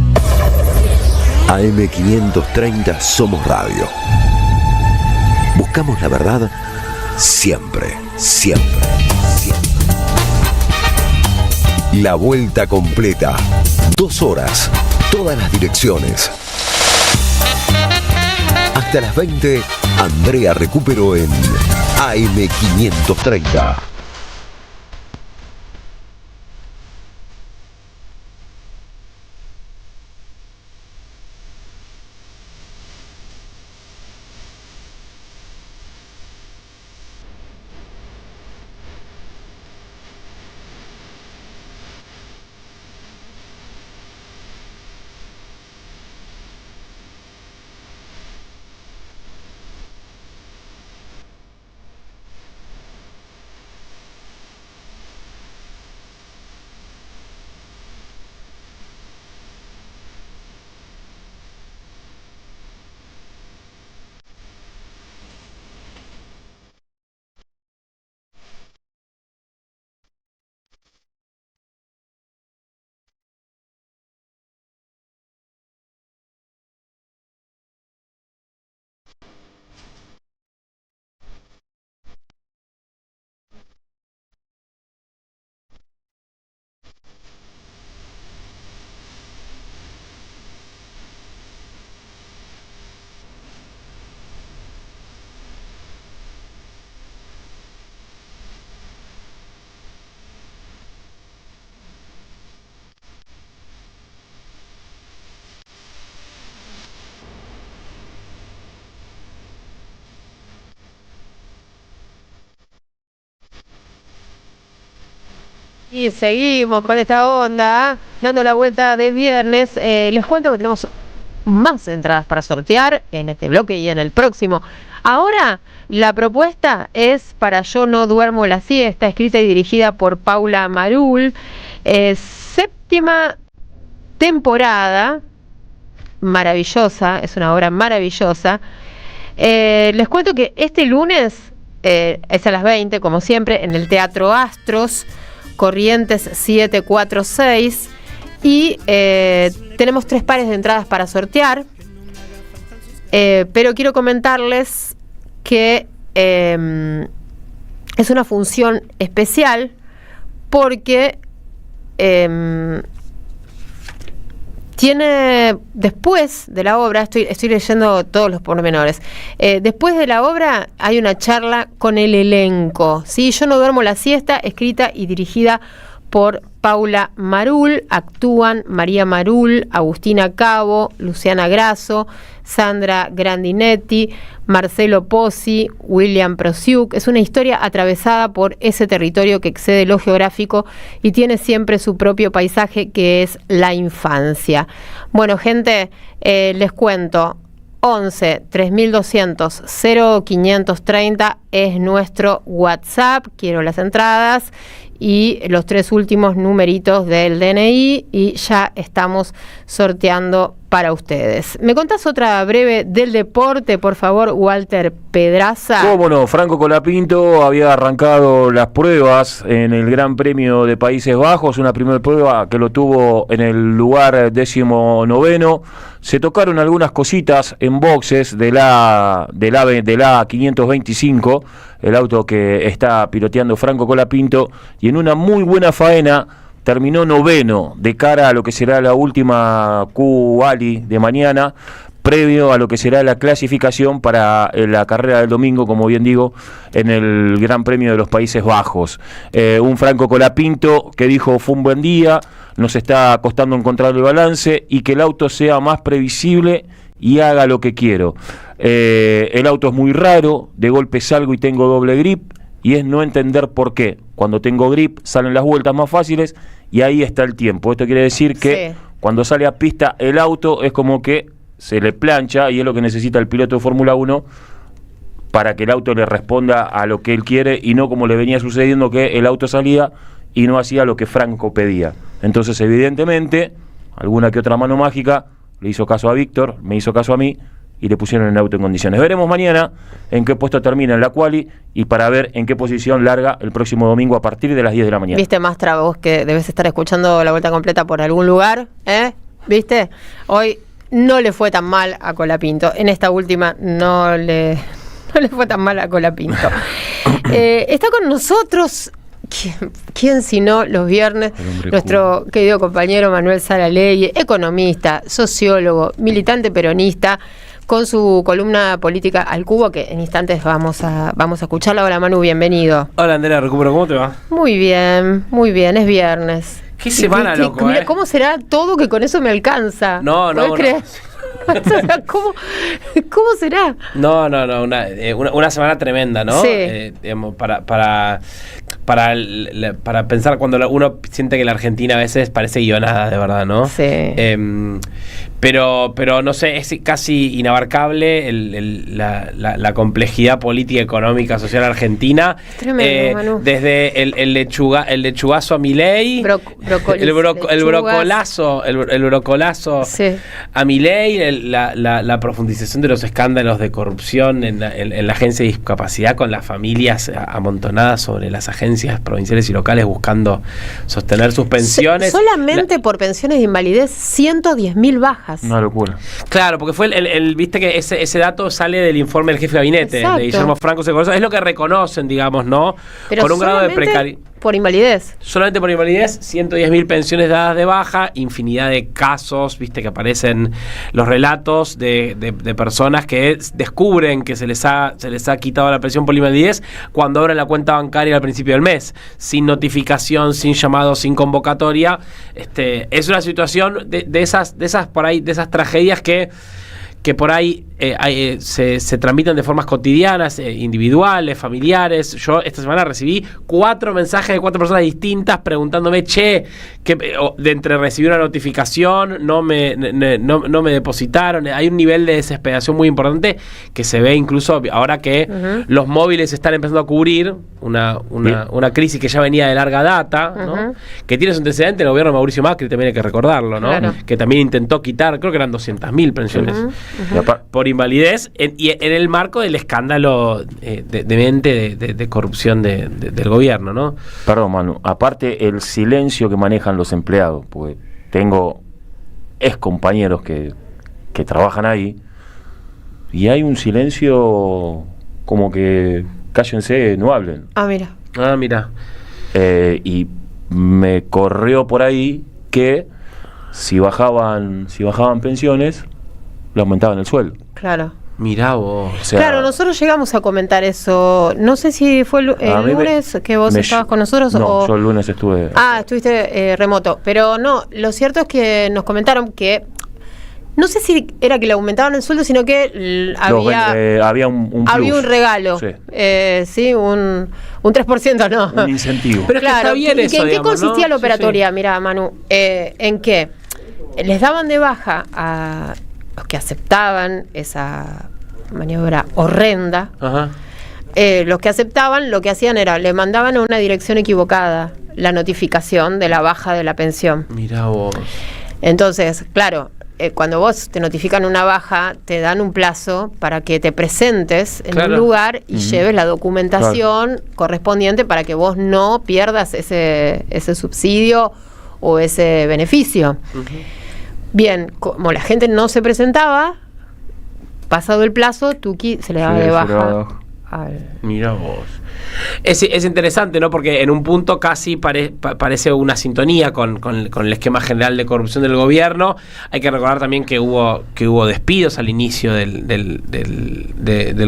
S4: AM530 Somos Radio. Buscamos la verdad siempre, siempre, siempre. La vuelta completa. 2 horas. Todas las direcciones. Hasta las 20, Andrea Recupero en AM530.
S1: Y seguimos con esta onda, dando la vuelta de viernes. Les cuento que tenemos más entradas para sortear en este bloque y en el próximo. Ahora, la propuesta es para Yo no duermo la siesta, escrita y dirigida por Paula Marul. 7ª temporada, maravillosa, es una obra maravillosa. Les cuento que este lunes es a las 20, como siempre, en el Teatro Astros, Corrientes 746, y tenemos 3 pares de entradas para sortear, pero quiero comentarles que es una función especial porque tiene, después de la obra, estoy leyendo todos los pormenores, después de la obra hay una charla con el elenco, ¿sí? Yo no duermo la siesta, escrita y dirigida por Paula Marul. Actúan María Marul, Agustina Cabo, Luciana Grasso, Sandra Grandinetti, Marcelo Pozzi, William Prosiuk. Es una historia atravesada por ese territorio que excede lo geográfico y tiene siempre su propio paisaje, que es la infancia. Bueno, gente, les cuento. 11 3200 0530 es nuestro WhatsApp. Quiero las entradas y los 3 últimos numeritos del DNI y ya estamos sorteando para ustedes. ¿Me contás otra breve del deporte, por favor, Walter Pedraza?
S2: Cómo no, Franco Colapinto había arrancado las pruebas en el Gran Premio de Países Bajos, una primera prueba que lo tuvo en el lugar 19º. Se tocaron algunas cositas en boxes de la 525, el auto que está piloteando Franco Colapinto, y en una muy buena faena terminó 9º de cara a lo que será la última Q-Ali de mañana, previo a lo que será la clasificación para la carrera del domingo, como bien digo, en el Gran Premio de los Países Bajos. Un Franco Colapinto que dijo: fue un buen día, nos está costando encontrar el balance y que el auto sea más previsible y haga lo que quiero. El auto es muy raro, de golpe salgo y tengo doble grip, y es no entender por qué. Cuando tengo grip salen las vueltas más fáciles y ahí está el tiempo. Esto quiere decir que cuando sale a pista el auto es como que se le plancha, y es lo que necesita el piloto de Fórmula 1 para que el auto le responda a lo que él quiere, y no como le venía sucediendo, que el auto salía y no hacía lo que Franco pedía. Entonces, evidentemente, alguna que otra mano mágica le hizo caso a Víctor, me hizo caso a mí, y le pusieron el auto en condiciones. Veremos mañana en qué puesto termina en la quali y para ver en qué posición larga el próximo domingo a partir de las 10 de la mañana.
S1: ¿Viste, Mastra, vos que debes estar escuchando la vuelta completa por algún lugar? ¿Viste? Hoy no le fue tan mal a Colapinto. En esta última no le fue tan mal a Colapinto. Está con nosotros... ¿Quién sino los viernes? Nuestro querido compañero Manuel Saralegui, economista, sociólogo, militante peronista, con su columna Política al Cubo, que en instantes vamos a escucharla. Hola, Manu, bienvenido.
S11: Hola, Andrea, recupero, ¿cómo te va?
S1: Muy bien, es viernes.
S11: ¿Qué semana, loco?
S1: Mira, ¿cómo será todo que con eso me alcanza?
S11: No.
S1: ¿Creer? ¿Cómo será?
S11: No, una semana tremenda, ¿no?
S1: Sí.
S11: Digamos, para pensar cuando uno siente que la Argentina a veces parece guionada, de verdad, ¿no?
S1: Sí.
S11: Pero no sé, es casi inabarcable la complejidad política, económica, social argentina.
S1: Tremendo, Manu.
S11: Desde el lechugazo a Milei, el brocolazo
S1: sí,
S11: a Milei, la profundización de los escándalos de corrupción en la agencia de discapacidad, con las familias amontonadas sobre las agencias provinciales y locales buscando sostener sus pensiones.
S1: Solamente por pensiones de invalidez, 110.000 bajas.
S2: Una locura.
S11: Claro, porque fue viste que ese dato sale del informe del jefe de gabinete.
S1: Exacto.
S11: De Guillermo Franco. Es lo que reconocen, digamos, ¿no?
S1: Pero
S11: con un grado de precariedad.
S1: Por invalidez.
S11: Solamente por invalidez, 110.000 pensiones dadas de baja, infinidad de casos, viste, que aparecen los relatos de personas que descubren que se les ha quitado la pensión por invalidez cuando abren la cuenta bancaria al principio del mes, sin notificación, sin llamado, sin convocatoria. Es una situación de esas tragedias que por ahí se tramitan de formas cotidianas, individuales, familiares. Yo esta semana recibí 4 mensajes de 4 personas distintas preguntándome, de entre recibí una notificación, no me depositaron. Hay un nivel de desesperación muy importante que se ve incluso ahora que los móviles están empezando a cubrir una crisis que ya venía de larga data, ¿no? Que tiene su antecedente en el gobierno de Mauricio Macri, también hay que recordarlo, ¿no? Claro. Que también intentó quitar, creo que eran 200.000 pensiones por invalidez, y en el marco del escándalo de corrupción del gobierno, ¿no?
S2: Perdón, Manu, aparte el silencio que manejan los empleados, porque tengo ex compañeros que trabajan ahí, y hay un silencio como que cállense, no hablen.
S11: Mira.
S2: Y me corrió por ahí que si bajaban pensiones, le aumentaban el sueldo.
S1: Claro.
S11: Mirá vos.
S2: O sea,
S1: claro, nosotros llegamos a comentar eso. No sé si fue el lunes que vos estabas con nosotros o...
S2: yo el lunes estuve...
S1: estuviste remoto. Pero no, lo cierto es que nos comentaron que... No sé si era que le aumentaban el sueldo, sino que
S2: había un
S1: había un regalo. Sí, un 3%, ¿no?
S2: Un incentivo.
S11: Pero claro, está bien eso,
S1: ¿en qué consistía la operatoria?
S11: Sí.
S1: Mira, Manu, en que les daban de baja a los que aceptaban esa maniobra horrenda. Los que aceptaban, lo que hacían era, le mandaban a una dirección equivocada la notificación de la baja de la pensión.
S11: Mirá vos.
S1: Entonces, claro, cuando vos te notifican una baja, te dan un plazo para que te presentes en un lugar y lleves la documentación correspondiente para que vos no pierdas ese subsidio o ese beneficio. Bien, como la gente no se presentaba, pasado el plazo, Tuki se le daba de baja.
S11: Mira vos. Es interesante, ¿no? Porque en un punto casi parece una sintonía con el esquema general de corrupción del gobierno. Hay que recordar también que hubo despidos al inicio del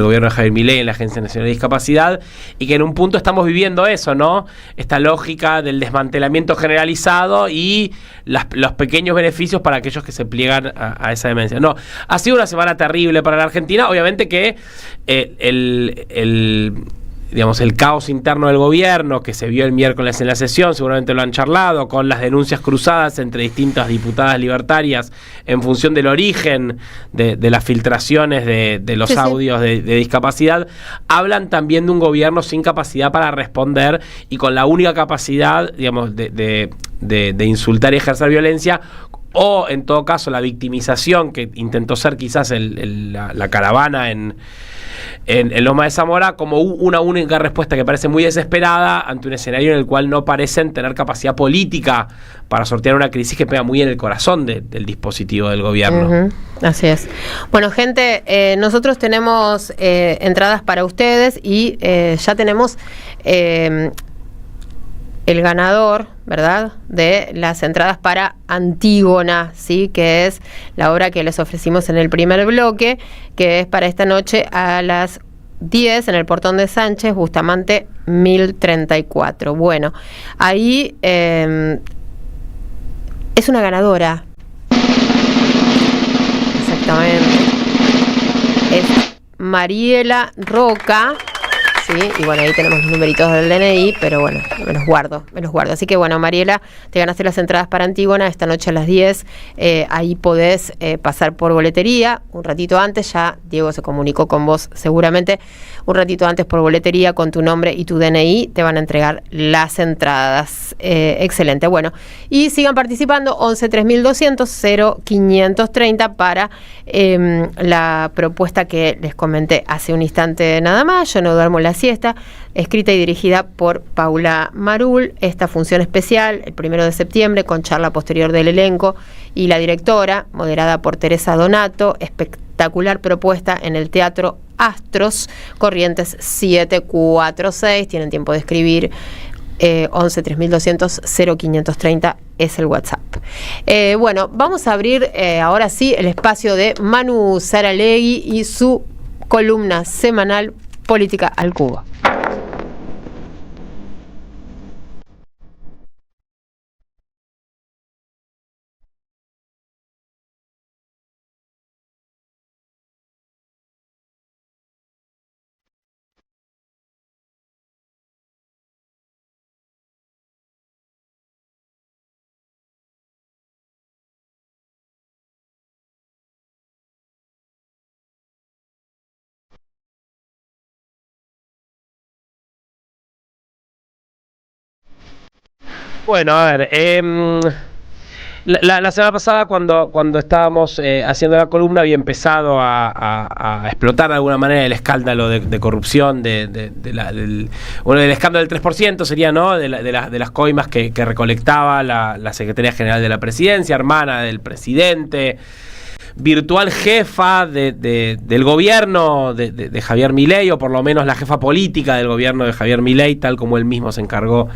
S11: gobierno de Javier Milei en la Agencia Nacional de Discapacidad, y que en un punto estamos viviendo eso, ¿no? Esta lógica del desmantelamiento generalizado y los pequeños beneficios para aquellos que se pliegan a esa demencia. No, ha sido una semana terrible para la Argentina. Obviamente que el caos interno del gobierno que se vio el miércoles en la sesión, seguramente lo han charlado, con las denuncias cruzadas entre distintas diputadas libertarias en función del origen de las filtraciones de los audios de discapacidad, hablan también de un gobierno sin capacidad para responder y con la única capacidad, digamos, de insultar y ejercer violencia, o en todo caso la victimización que intentó ser quizás la caravana en Loma de Zamora, como una única respuesta que parece muy desesperada ante un escenario en el cual no parecen tener capacidad política para sortear una crisis que pega muy en el corazón del dispositivo del gobierno.
S1: Así es. Bueno, gente, nosotros tenemos entradas para ustedes y ya tenemos el ganador, ¿verdad?, de las entradas para Antígona, ¿sí?, que es la obra que les ofrecimos en el primer bloque, que es para esta noche a las 10 en el Portón de Sánchez, Bustamante 1034. Bueno, ahí es una ganadora. Exactamente. Es Mariela Roca. Sí, y bueno, ahí tenemos los numeritos del DNI, pero bueno, me los guardo. Así que bueno, Mariela, te ganaste las entradas para Antígona esta noche a las 10. Ahí podés pasar por boletería un ratito antes. Ya Diego se comunicó con vos seguramente. Un ratito antes por boletería con tu nombre y tu DNI te van a entregar las entradas. Excelente. Bueno, y sigan participando 11 3200 0530 para la propuesta que les comenté hace un instante nada más. Yo no duermo la siesta, escrita y dirigida por Paula Marul. Esta función especial, el 1 de septiembre, con charla posterior del elenco y la directora, moderada por Teresa Donato. Espectacular propuesta en el Teatro Astros, Corrientes 746. Tienen tiempo de escribir. 11 3200 0530 es el WhatsApp. Bueno, vamos a abrir ahora sí el espacio de Manu Saralegui y su columna semanal Política al Cubo.
S11: Bueno, a ver, la semana pasada cuando estábamos haciendo la columna había empezado a explotar de alguna manera el escándalo de corrupción del escándalo del 3% sería, ¿no? de las coimas que recolectaba la Secretaría General de la Presidencia, hermana del presidente, virtual jefa del gobierno de Javier Milei, o por lo menos la jefa política del gobierno de Javier Milei, tal como él mismo se encargó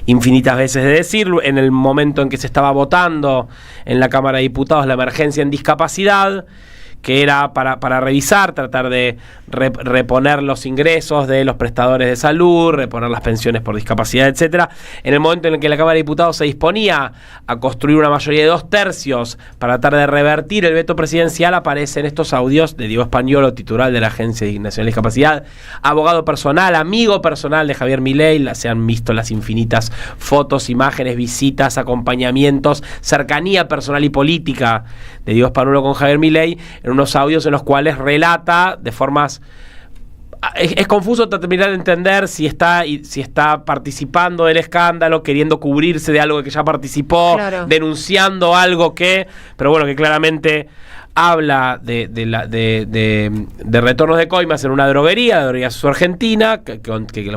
S11: infinitas veces de decirlo, en el momento en que se estaba votando en la Cámara de Diputados la emergencia en discapacidad, que era para revisar, tratar de reponer los ingresos de los prestadores de salud, reponer las pensiones por discapacidad, etcétera. En el momento en el que la Cámara de Diputados se disponía a construir una mayoría de 2/3 para tratar de revertir el veto presidencial, aparecen estos audios de Diego Españolo, titular de la Agencia Nacional de Discapacidad, abogado personal, amigo personal de Javier Milei. Se han visto las infinitas fotos, imágenes, visitas, acompañamientos, cercanía personal y política de Diego Españolo con Javier Milei, en unos audios en los cuales relata de formas... Es confuso terminar de entender si está participando del escándalo, queriendo cubrirse de algo que ya participó, claro, denunciando algo que... Pero bueno, que claramente habla de retornos de coimas en una droguería, la droguería Argentina,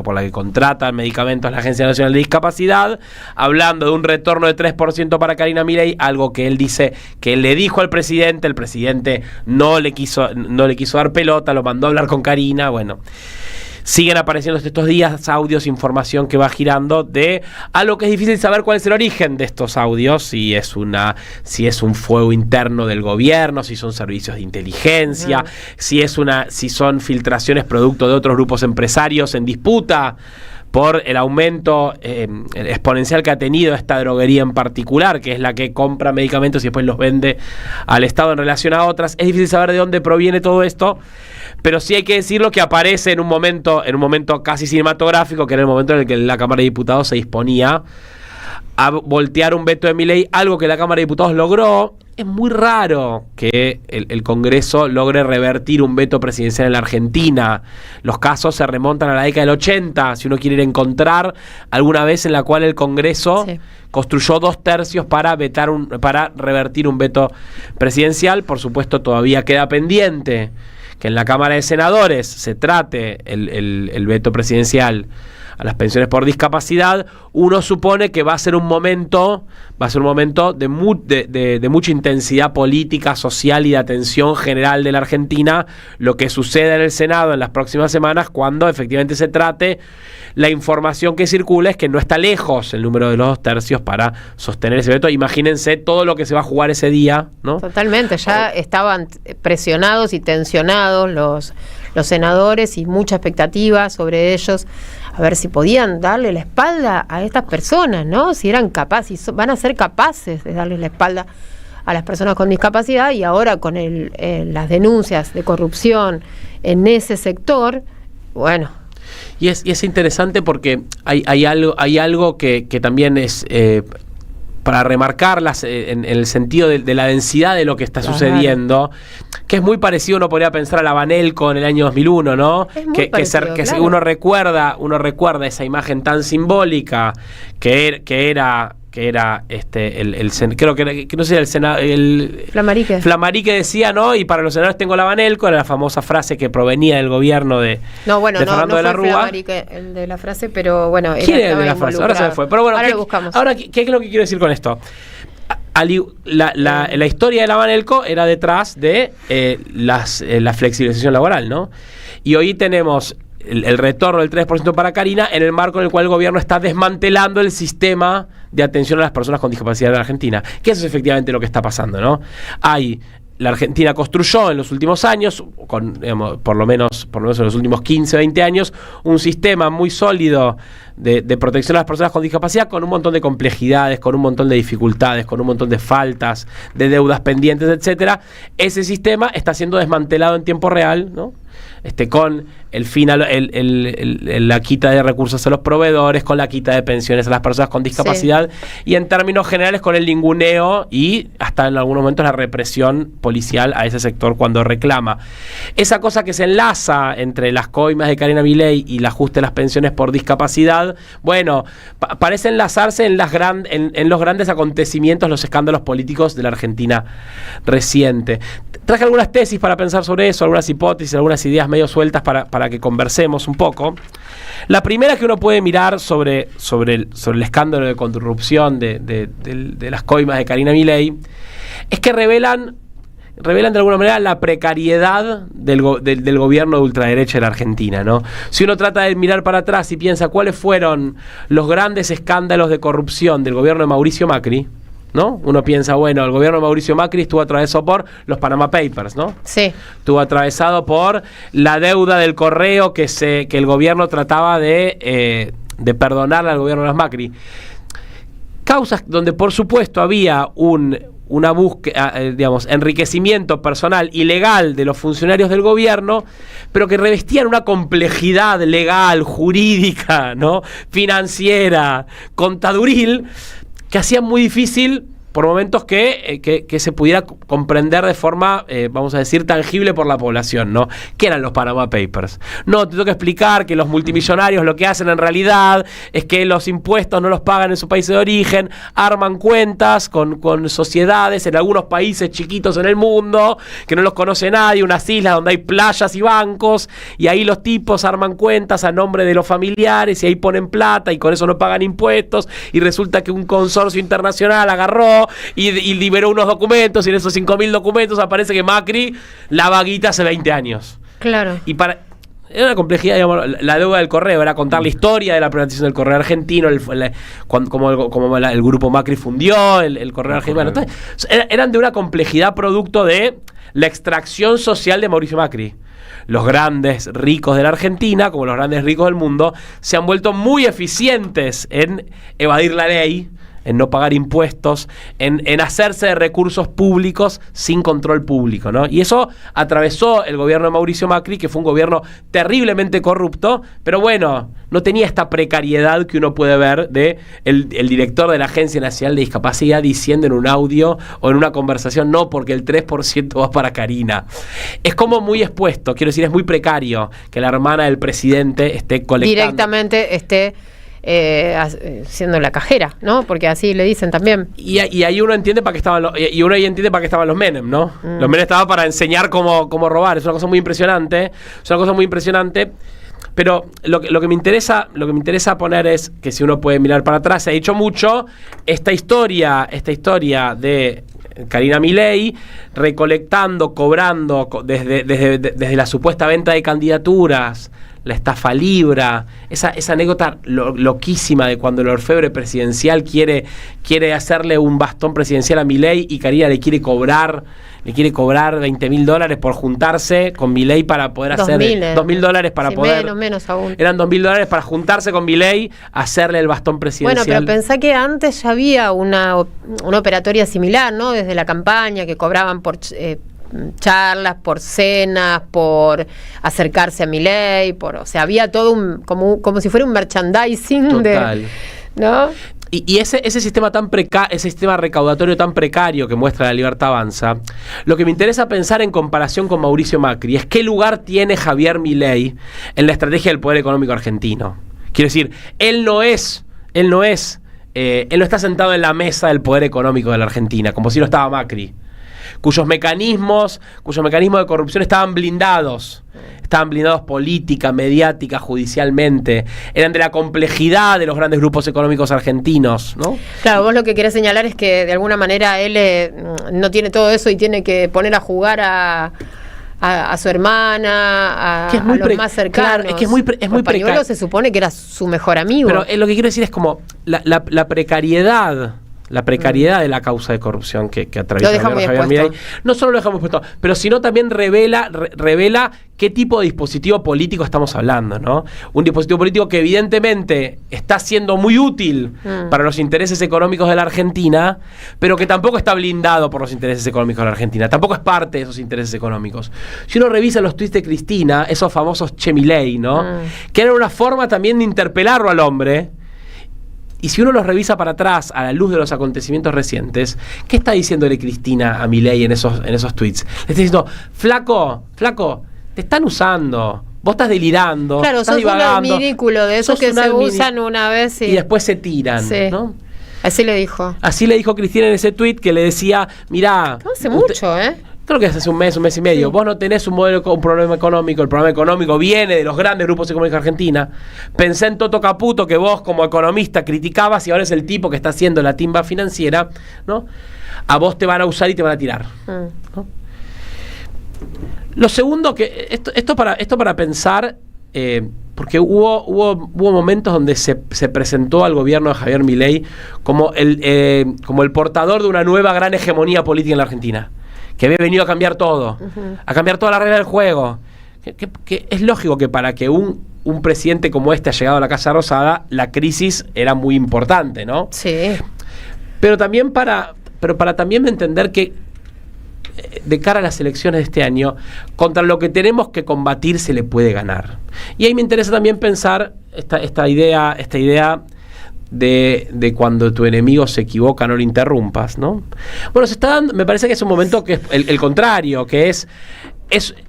S11: por la que contrata medicamentos la Agencia Nacional de Discapacidad, hablando de un retorno de 3% para Karina Milei, algo que él dice que le dijo al presidente, el presidente no le quiso dar pelota, lo mandó a hablar con Karina. Bueno, siguen apareciendo estos días audios, información que va girando de algo que es difícil saber cuál es el origen de estos audios, si es un fuego interno del gobierno, si son servicios de inteligencia, si son filtraciones producto de otros grupos empresarios en disputa por el aumento exponencial que ha tenido esta droguería en particular, que es la que compra medicamentos y después los vende al Estado en relación a otras. Es difícil saber de dónde proviene todo esto, pero sí hay que decirlo que aparece en un momento casi cinematográfico, que era el momento en el que la Cámara de Diputados se disponía a voltear un veto de Milei, algo que la Cámara de Diputados logró. Es muy raro que el Congreso logre revertir un veto presidencial en la Argentina. Los casos se remontan a la década del 80, si uno quiere ir a encontrar alguna vez en la cual el Congreso construyó 2/3 para revertir un veto presidencial. Por supuesto, todavía queda pendiente que en la Cámara de Senadores se trate el veto presidencial a las pensiones por discapacidad. Uno supone que va a ser un momento de mucha intensidad política, social y de atención general de la Argentina, lo que suceda en el Senado en las próximas semanas, cuando efectivamente se trate. La información que circula es que no está lejos el número de los 2/3 para sostener ese veto. Imagínense todo lo que se va a jugar ese día, ¿no?
S1: Totalmente, ya estaban presionados y tensionados los senadores y mucha expectativa sobre ellos, a ver si podían darle la espalda a estas personas, ¿no? Si eran capaces, si van a ser capaces de darle la espalda a las personas con discapacidad, y ahora con las denuncias de corrupción en ese sector, bueno.
S11: Y es interesante porque hay algo que también es para remarcarlas en el sentido de la densidad de lo que está sucediendo, que es muy parecido, uno podría pensar a la Banelco en el año 2001, ¿no? Claro. Uno recuerda esa imagen tan simbólica que era creo que no sé, el Flamarique decía, ¿no? Y para los senadores tengo la Banelco, era la famosa frase que provenía del gobierno de Fernando de la Rúa.
S1: Flamarique el de la frase, pero bueno,
S11: ¿quién es el de la frase? Ahora se me fue. Pero bueno,
S1: ahora lo buscamos.
S11: Ahora, ¿qué es lo que quiero decir con esto? La historia de la Banelco era detrás de la flexibilización laboral, ¿no? Y hoy tenemos el retorno del 3% para Karina, en el marco en el cual el gobierno está desmantelando el sistema de atención a las personas con discapacidad de la Argentina. Que eso es efectivamente lo que está pasando, ¿no? La Argentina construyó en los últimos años, por lo menos en los últimos 15, 20 años, un sistema muy sólido de protección a las personas con discapacidad, con un montón de complejidades, con un montón de dificultades, con un montón de faltas, de deudas pendientes, etcétera. Ese sistema está siendo desmantelado en tiempo real, ¿no? con el fin la quita de recursos a los proveedores, con la quita de pensiones a las personas con discapacidad, y en términos generales con el ninguneo y hasta en algunos momentos la represión policial a ese sector cuando reclama. Esa cosa que se enlaza entre las coimas de Karina Milei y el ajuste de las pensiones por discapacidad, bueno, parece enlazarse en los grandes acontecimientos, los escándalos políticos de la Argentina reciente. Traje algunas tesis para pensar sobre eso, algunas hipótesis, algunas ideas medio sueltas para que conversemos un poco. La primera que uno puede mirar sobre el escándalo de corrupción de las coimas de Karina Milei es que revelan de alguna manera la precariedad del gobierno de ultraderecha en la Argentina, ¿no? Si uno trata de mirar para atrás y piensa cuáles fueron los grandes escándalos de corrupción del gobierno de Mauricio Macri, ¿no? Uno piensa, bueno, el gobierno de Mauricio Macri estuvo atravesado por los Panama Papers, ¿no?
S1: Sí.
S11: Estuvo atravesado por la deuda del correo que el gobierno trataba de perdonarle al gobierno de los Macri. Causas donde, por supuesto, había una búsqueda, enriquecimiento personal ilegal de los funcionarios del gobierno, pero que revestían una complejidad legal, jurídica, ¿no? Financiera, contaduril, que hacían muy difícil por momentos que se pudiera comprender de forma, vamos a decir, tangible por la población, ¿no? ¿Qué eran los Panama Papers? No, te tengo que explicar que los multimillonarios lo que hacen en realidad es que los impuestos no los pagan en su país de origen, arman cuentas con sociedades en algunos países chiquitos en el mundo, que no los conoce nadie, unas islas donde hay playas y bancos, y ahí los tipos arman cuentas a nombre de los familiares, y ahí ponen plata, y con eso no pagan impuestos, y resulta que un consorcio internacional agarró y liberó unos documentos, y en esos 5.000 documentos aparece que Macri lavaba guita hace 20 años.
S1: Claro.
S11: Y era una complejidad, digamos, la deuda del correo, era contar la historia de la privatización del correo argentino, como el grupo Macri fundió el correo argentino. Bueno, entonces, eran de una complejidad producto de la extracción social de Mauricio Macri. Los grandes ricos de la Argentina, como los grandes ricos del mundo, se han vuelto muy eficientes en evadir la ley, en no pagar impuestos, en hacerse de recursos públicos sin control público, ¿no? Y eso atravesó el gobierno de Mauricio Macri, que fue un gobierno terriblemente corrupto, pero bueno, no tenía esta precariedad que uno puede ver de el director de la Agencia Nacional de Discapacidad diciendo en un audio o en una conversación, no, porque el 3% va para Karina. Es como muy expuesto, quiero decir, es muy precario que la hermana del presidente esté colectando.
S1: Directamente siendo la cajera, ¿no? Porque así le dicen también.
S11: Y ahí uno entiende para qué estaban los Menem, ¿no? Los Menem estaban para enseñar cómo robar. Es una cosa muy impresionante. Pero lo que me interesa poner es que si uno puede mirar para atrás, se ha dicho mucho esta historia de Karina Milei recolectando, cobrando desde la supuesta venta de candidaturas, la estafa Libra, esa anécdota loquísima de cuando el orfebre presidencial quiere hacerle un bastón presidencial a Milei y Karina le quiere cobrar $20.000 por juntarse con Milei para poder hacer $2.000 para poder.
S1: Menos aún.
S11: Eran $2.000 para juntarse con Milei, hacerle el bastón presidencial.
S1: Bueno, pero pensá que antes ya había una operatoria similar, ¿no? Desde la campaña que cobraban por charlas, por cenas, por acercarse a Milei, o sea, había todo como si fuera un merchandising.
S11: Total.
S1: ¿No?
S11: Y ese sistema ese sistema recaudatorio tan precario que muestra La Libertad Avanza, lo que me interesa pensar en comparación con Mauricio Macri es qué lugar tiene Javier Milei en la estrategia del poder económico argentino. Quiero decir, él no está sentado en la mesa del poder económico de la Argentina, como si lo estaba Macri, cuyos mecanismos de corrupción estaban blindados política, mediática, judicialmente, eran de la complejidad de los grandes grupos económicos argentinos, ¿no?
S1: Claro, vos lo que querés señalar es que de alguna manera él no tiene todo eso y tiene que poner a jugar a su hermana, a los más cercanos.
S11: Claro, es que es muy precario.
S1: Se supone que era su mejor amigo.
S11: Pero lo que quiero decir es como la precariedad la precariedad de la causa de corrupción que atraviesa
S1: el gobierno de Javier Milei.
S11: No solo lo dejamos puesto, pero sino también revela qué tipo de dispositivo político estamos hablando, ¿no? Un dispositivo político que evidentemente está siendo muy útil para los intereses económicos de la Argentina, pero que tampoco está blindado por los intereses económicos de la Argentina, tampoco es parte de esos intereses económicos. Si uno revisa los tweets de Cristina, esos famosos Che Milei, ¿no? Que eran una forma también de interpelarlo al hombre. Y si uno los revisa para atrás a la luz de los acontecimientos recientes, ¿qué está diciéndole Cristina a Milei en esos tweets? Le está diciendo, flaco, te están usando, vos estás delirando,
S1: claro,
S11: estás
S1: sos
S11: divagando,
S1: un ridículo de esos que se usan una vez y
S11: después se tiran,
S1: sí.
S11: ¿no?
S1: Así le dijo.
S11: Así le dijo Cristina en ese tweet que le decía, mirá...
S1: Hace mucho,
S11: Creo que hace un mes y medio. Sí. Vos no tenés un problema económico. El problema económico viene de los grandes grupos económicos de Argentina. Pensé en Toto Caputo, que vos como economista criticabas y ahora es el tipo que está haciendo la timba financiera, ¿no? A vos te van a usar y te van a tirar. ¿No? Lo segundo que... Esto para pensar... porque hubo momentos donde se presentó al gobierno de Javier Milei como el portador de una nueva gran hegemonía política en la Argentina, que había venido a cambiar todo, a cambiar toda la regla del juego. Que es lógico que para que un presidente como este haya llegado a la Casa Rosada, la crisis era muy importante, ¿no?
S1: Sí.
S11: Pero también para también entender que de cara a las elecciones de este año, contra lo que tenemos que combatir se le puede ganar. Y ahí me interesa también pensar esta idea de cuando tu enemigo se equivoca no lo interrumpas, ¿no? Bueno, se está dando, me parece que es un momento que es el contrario, que es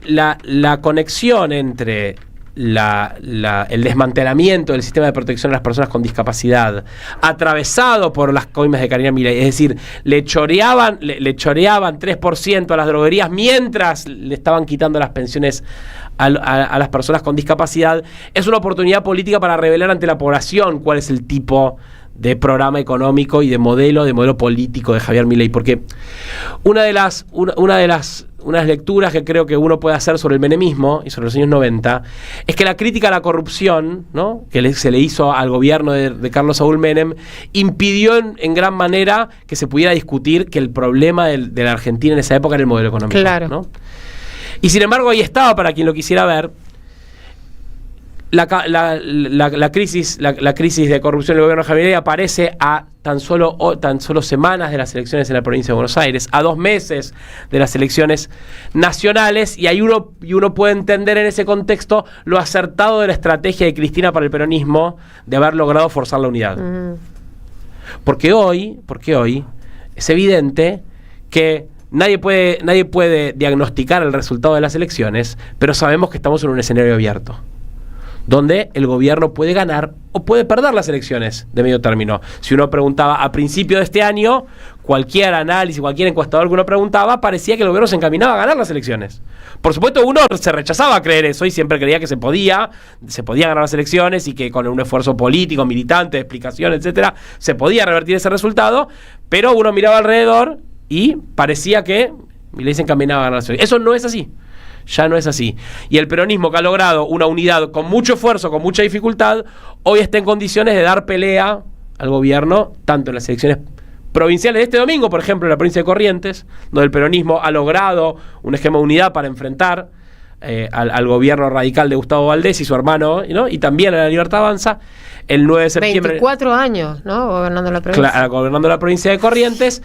S11: la conexión entre el desmantelamiento del sistema de protección a las personas con discapacidad, atravesado por las coimas de Karina Milei, es decir, le choreaban 3% a las droguerías mientras le estaban quitando las pensiones a las personas con discapacidad. Es una oportunidad política para revelar ante la población cuál es el tipo de programa económico y de modelo político de Javier Milei, porque una de las lecturas que creo que uno puede hacer sobre el menemismo y sobre los años 90 es que la crítica a la corrupción, ¿no?, que se le hizo al gobierno de Carlos Saúl Menem impidió en gran manera que se pudiera discutir que el problema de la Argentina en esa época era el modelo económico.
S1: Claro.
S11: ¿No? Y sin embargo ahí estaba, para quien lo quisiera ver, la crisis de corrupción del gobierno de Javier Milei aparece a tan solo semanas de las elecciones en la provincia de Buenos Aires, a 2 meses de las elecciones nacionales, y ahí uno puede entender en ese contexto lo acertado de la estrategia de Cristina para el peronismo de haber logrado forzar la unidad. Porque hoy es evidente que nadie puede diagnosticar el resultado de las elecciones, pero sabemos que estamos en un escenario abierto, donde el gobierno puede ganar o puede perder las elecciones de medio término. Si uno preguntaba a principio de este año, cualquier análisis, cualquier encuestador que uno preguntaba, parecía que el gobierno se encaminaba a ganar las elecciones. Por supuesto, uno se rechazaba a creer eso y siempre creía que se podía ganar las elecciones y que con un esfuerzo político, militante, de explicación, etcétera, se podía revertir ese resultado, pero uno miraba alrededor y parecía que Milei se encaminaba a ganar las elecciones. Eso no es así. Ya no es así. Y el peronismo, que ha logrado una unidad con mucho esfuerzo, con mucha dificultad, hoy está en condiciones de dar pelea al gobierno, tanto en las elecciones provinciales de este domingo, por ejemplo, en la provincia de Corrientes, donde el peronismo ha logrado un esquema de unidad para enfrentar al gobierno radical de Gustavo Valdés y su hermano, ¿no? Y también a la Libertad Avanza, el 9 de septiembre...
S1: 24 años, ¿no?, gobernando la provincia.
S11: Gobernando la provincia de Corrientes.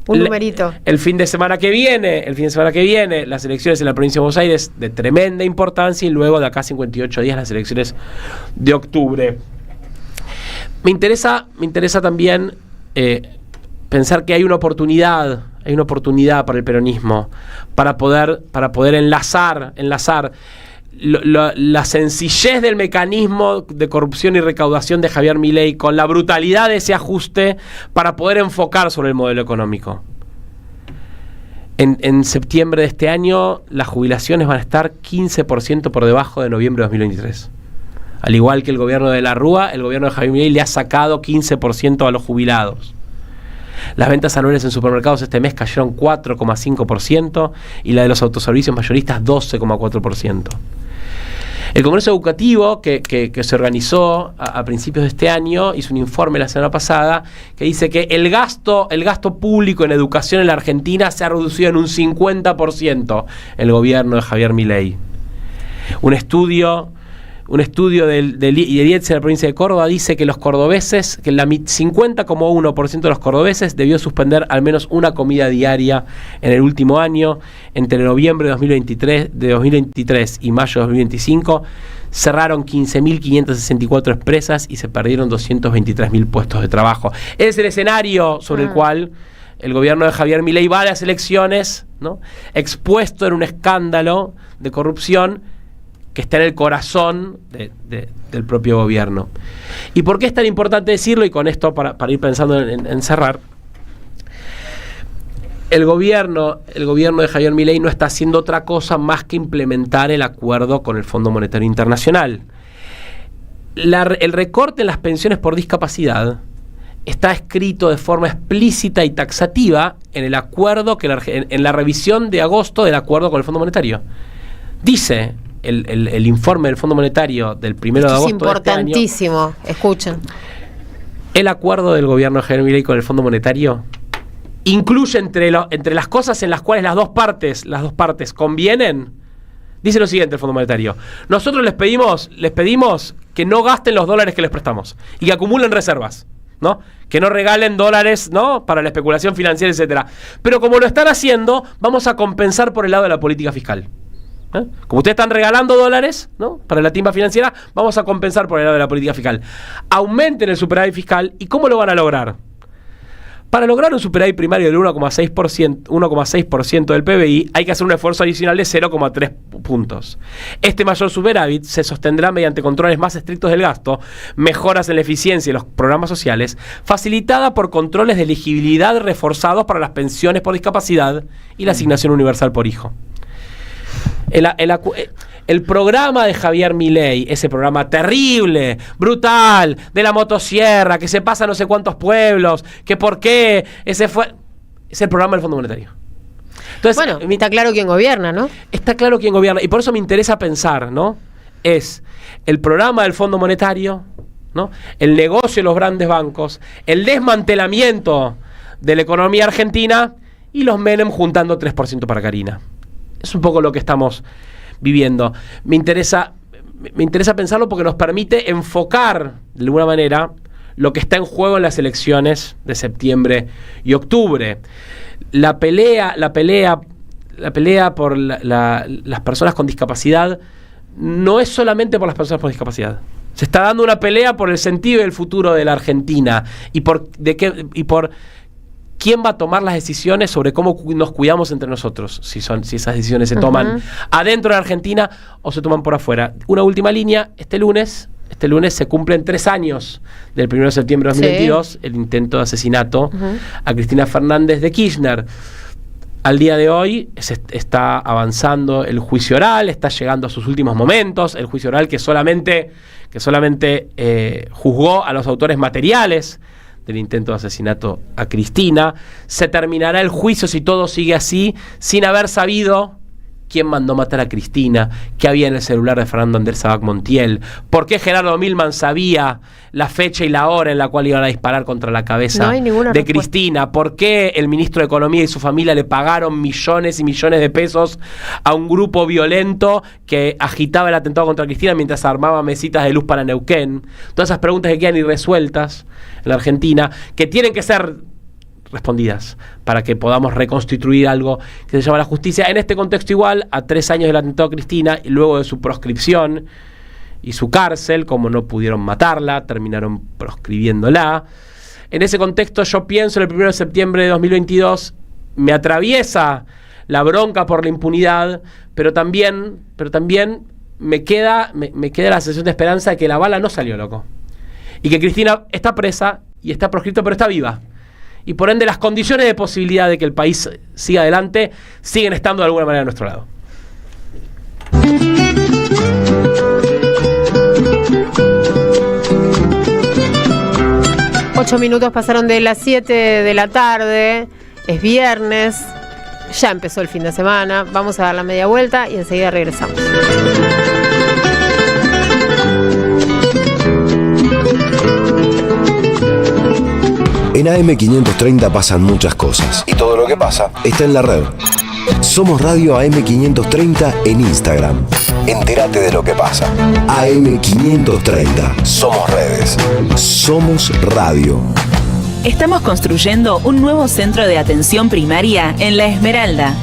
S1: Un numerito.
S11: El fin de semana que viene, las elecciones en la provincia de Buenos Aires de tremenda importancia, y luego de acá 58 días las elecciones de octubre. Me interesa también pensar que hay una oportunidad para el peronismo para poder enlazar la sencillez del mecanismo de corrupción y recaudación de Javier Milei con la brutalidad de ese ajuste para poder enfocar sobre el modelo económico. En septiembre de este año las jubilaciones van a estar 15% por debajo de noviembre de 2023. Al igual que el gobierno de la Rúa, el gobierno de Javier Milei le ha sacado 15% a los jubilados. Las ventas anuales en supermercados este mes cayeron 4,5% y la de los autoservicios mayoristas 12,4%. El Congreso Educativo, que se organizó a principios de este año, hizo un informe la semana pasada que dice que el gasto público en educación en la Argentina se ha reducido en un 50% en el gobierno de Javier Milei. Un estudio del IEDIETSE de la provincia de Córdoba dice que los cordobeses, que el 50,1% de los cordobeses debió suspender al menos una comida diaria en el último año. Entre noviembre de 2023 y mayo de 2025 cerraron 15.564 empresas y se perdieron 223.000 puestos de trabajo. Ese es el escenario sobre el cual el gobierno de Javier Milei va a las elecciones, ¿no?, expuesto en un escándalo de corrupción que está en el corazón del propio gobierno. ¿Y por qué es tan importante decirlo? Y con esto, para ir pensando en cerrar, el gobierno de Javier Milei no está haciendo otra cosa más que implementar el acuerdo con el Fondo Monetario Internacional. El recorte en las pensiones por discapacidad está escrito de forma explícita y taxativa en el acuerdo, en la revisión de agosto del acuerdo con el Fondo Monetario. Dice el informe del Fondo Monetario del 1 de agosto. Es
S1: importantísimo,
S11: de este año,
S1: escuchen.
S11: El acuerdo del gobierno de Javier Milei con el Fondo Monetario incluye entre las cosas en las cuales las dos partes convienen, dice lo siguiente el Fondo Monetario: nosotros les pedimos que no gasten los dólares que les prestamos y que acumulen reservas, ¿no? Que no regalen dólares, ¿no?, para la especulación financiera, etcétera. Pero como lo están haciendo, vamos a compensar por el lado de la política fiscal. Como ustedes están regalando dólares, ¿no?, para la timba financiera, vamos a compensar por el lado de la política fiscal. Aumenten el superávit fiscal. ¿Y cómo lo van a lograr? Para lograr un superávit primario del 1,6% del PBI hay que hacer un esfuerzo adicional de 0,3 puntos. Este mayor superávit se sostendrá mediante controles más estrictos del gasto, mejoras en la eficiencia de los programas sociales, facilitada por controles de elegibilidad reforzados para las pensiones por discapacidad y la asignación universal por hijo. El programa de Javier Milei, ese programa terrible, brutal, de la motosierra, que se pasa a no sé cuántos pueblos, que por qué, es el programa del Fondo Monetario. Entonces,
S1: bueno, está claro quién gobierna, ¿no?
S11: Está claro quién gobierna, y por eso me interesa pensar, ¿no? Es el programa del Fondo Monetario, ¿no?, el negocio de los grandes bancos, el desmantelamiento de la economía argentina y los Menem juntando 3% para Karina. Es un poco lo que estamos viviendo. Me interesa pensarlo porque nos permite enfocar de alguna manera lo que está en juego en las elecciones de septiembre y octubre. La pelea por las personas con discapacidad no es solamente por las personas con discapacidad. Se está dando una pelea por el sentido y el futuro de la Argentina y por quién va a tomar las decisiones sobre cómo nos cuidamos entre nosotros, si esas decisiones se toman adentro de la Argentina o se toman por afuera. Una última línea: este lunes se cumplen 3 años del 1 de septiembre de 2022, el intento de asesinato a Cristina Fernández de Kirchner. Al día de hoy está avanzando el juicio oral, está llegando a sus últimos momentos, el juicio oral que solamente juzgó a los autores materiales del intento de asesinato a Cristina. Se terminará el juicio, si todo sigue así, sin haber sabido quién mandó matar a Cristina, qué había en el celular de Fernando Andrés Sabac Montiel, por qué Gerardo Milman sabía la fecha y la hora en la cual iban a disparar contra la cabeza de Cristina, por qué el ministro de Economía y su familia le pagaron millones y millones de pesos a un grupo violento que agitaba el atentado contra Cristina mientras armaba mesitas de luz para Neuquén. Todas esas preguntas que quedan irresueltas en la Argentina, que tienen que ser respondidas para que podamos reconstituir algo que se llama la justicia. En este contexto, igual, a 3 años del atentado a Cristina y luego de su proscripción y su cárcel, como no pudieron matarla, terminaron proscribiéndola. En ese contexto, yo pienso en el 1 de septiembre de 2022, me atraviesa la bronca por la impunidad, pero también me queda la sensación de esperanza de que la bala no salió, loco, y que Cristina está presa y está proscripta, pero está viva. Y por ende las condiciones de posibilidad de que el país siga adelante siguen estando de alguna manera a nuestro lado.
S1: Ocho minutos pasaron de las 7 de la tarde, es viernes, ya empezó el fin de semana, vamos a dar la media vuelta y enseguida regresamos.
S4: En AM530 pasan muchas cosas. Y todo lo que pasa está en la red. Somos Radio AM530 en Instagram. Entérate de lo que pasa. AM530. Somos redes. Somos radio.
S12: Estamos construyendo un nuevo centro de atención primaria en La Esmeralda,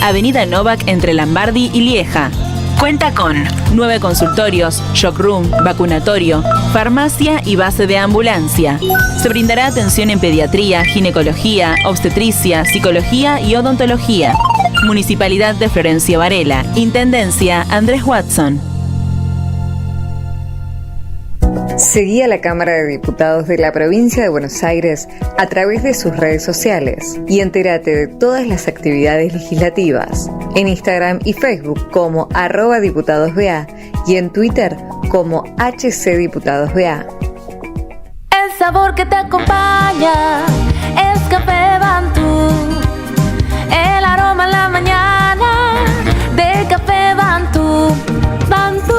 S12: Avenida Novak entre Lambardi y Lieja. Cuenta con 9 consultorios, shock room, vacunatorio, farmacia y base de ambulancia. Se brindará atención en pediatría, ginecología, obstetricia, psicología y odontología. Municipalidad de Florencio Varela. Intendencia Andrés Watson.
S13: Seguí a la Cámara de Diputados de la Provincia de Buenos Aires a través de sus redes sociales y entérate de todas las actividades legislativas en Instagram y Facebook como @diputadosBA y en Twitter como HCDiputadosBA.
S14: El sabor que te acompaña es Café Bantú. El aroma en la mañana de Café Bantú. Bantú.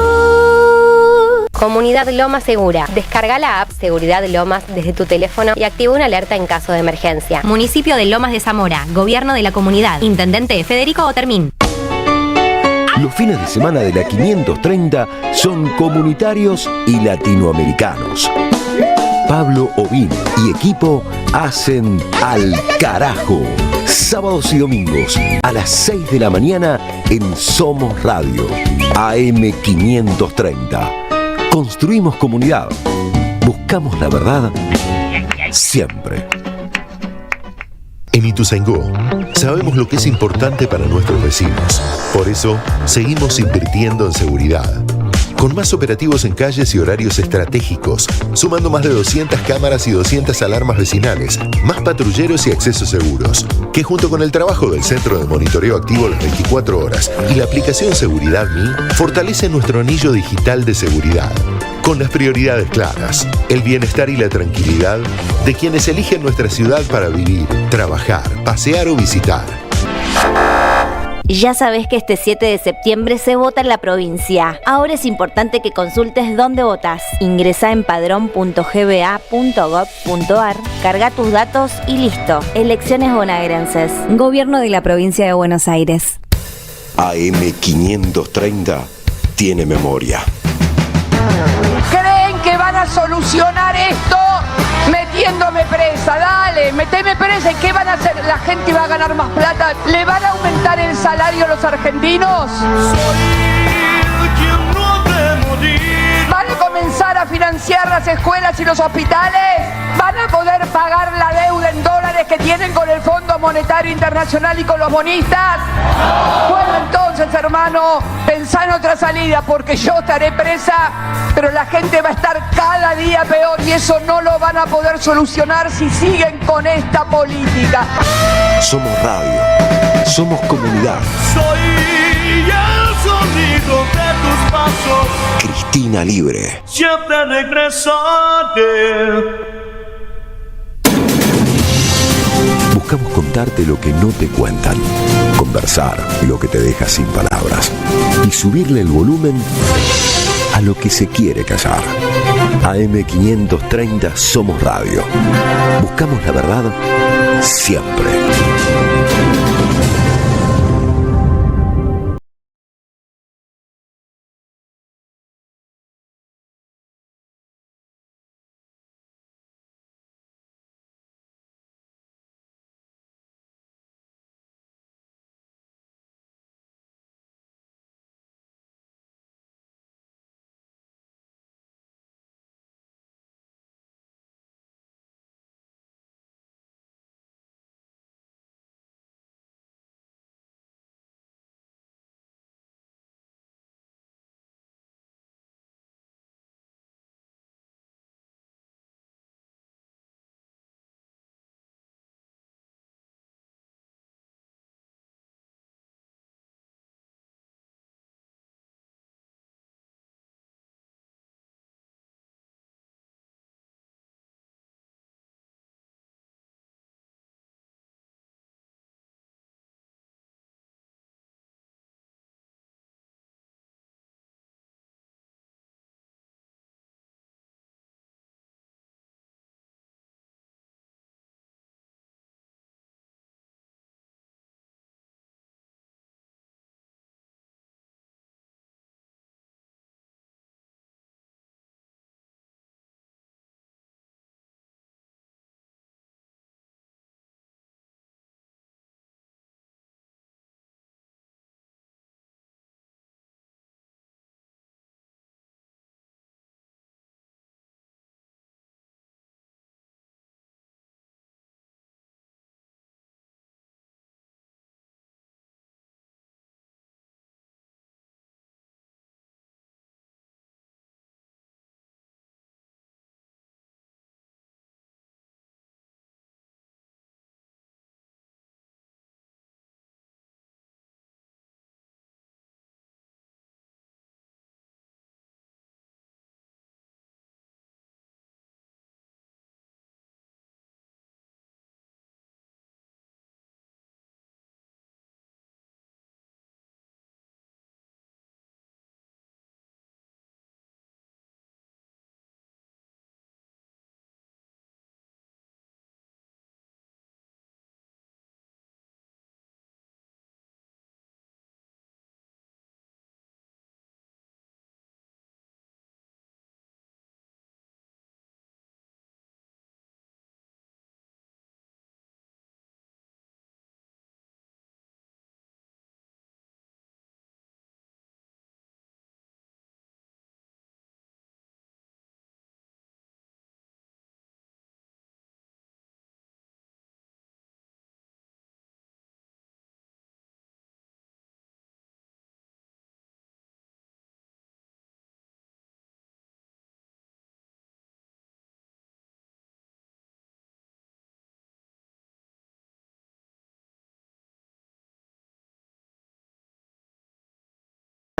S15: Comunidad Lomas Segura. Descarga la app Seguridad Lomas desde tu teléfono y activa una alerta en caso de emergencia. Municipio de Lomas de Zamora. Gobierno de la comunidad. Intendente Federico Otermín.
S4: Los fines de semana de la 530 son comunitarios y latinoamericanos. Pablo Ovin y equipo hacen Al Carajo. Sábados y domingos a las 6 de la mañana en Somos Radio. AM530. Construimos comunidad. Buscamos la verdad siempre.
S10: En Ituzaingó sabemos lo que es importante para nuestros vecinos. Por eso, seguimos invirtiendo en seguridad. Con más operativos en calles y horarios estratégicos, sumando más de 200 cámaras y 200 alarmas vecinales, más patrulleros y accesos seguros, que junto con el trabajo del Centro de Monitoreo Activo las 24 horas y la aplicación Seguridad Mi, fortalece nuestro anillo digital de seguridad. Con las prioridades claras, el bienestar y la tranquilidad de quienes eligen nuestra ciudad para vivir, trabajar, pasear o visitar.
S7: Ya sabes que este 7 de septiembre se vota en la provincia. Ahora es importante que consultes dónde votás. Ingresá en padrón.gba.gov.ar, carga tus datos y listo. Elecciones bonaerenses. Gobierno de la Provincia de Buenos Aires.
S4: AM530 tiene memoria.
S16: ¿Creen que van a solucionar esto metiéndome presa? Dale, meteme presa. ¿Y qué van a hacer? ¿La gente va a ganar más plata? ¿Le van a aumentar el salario a los argentinos? ¿Van a comenzar a financiar las escuelas y los hospitales? ¿Van a poder pagar la deuda en dólares que tienen con el Fondo Monetario Internacional y con los bonistas? Bueno, entonces, hermano, pensá en otra salida, porque yo estaré presa, pero la gente va a estar cada día peor y eso no lo van a poder solucionar si siguen con esta política.
S4: Somos radio. Somos comunidad.
S17: Soy el sonido de tus pasos.
S4: Cristina Libre.
S17: Siempre regresaré.
S4: Buscamos contarte lo que no te cuentan, conversar lo que te deja sin palabras y subirle el volumen a lo que se quiere callar. AM530 Somos Radio. Buscamos la verdad siempre.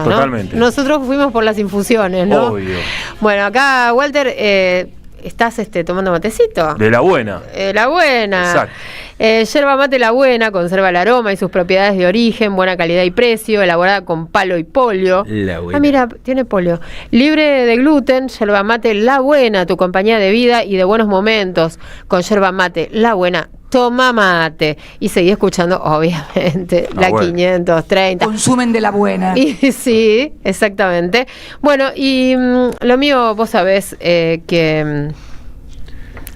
S2: Totalmente.
S1: Nosotros fuimos por las infusiones, ¿no?
S2: Obvio.
S1: Bueno, acá, Walter, estás tomando matecito.
S2: De la buena.
S1: La buena.
S2: Exacto.
S1: Yerba mate La Buena conserva el aroma y sus propiedades de origen, buena calidad y precio, elaborada con palo y polio.
S11: La Buena.
S1: Ah, mira, tiene polio. Libre de gluten, yerba mate La Buena, tu compañía de vida y de buenos momentos. Con yerba mate La Buena, toma mate. Y seguí escuchando, obviamente, la
S16: bueno.
S1: 530.
S16: Consumen de La Buena.
S1: Y, sí, exactamente. Bueno, y lo mío, vos sabés que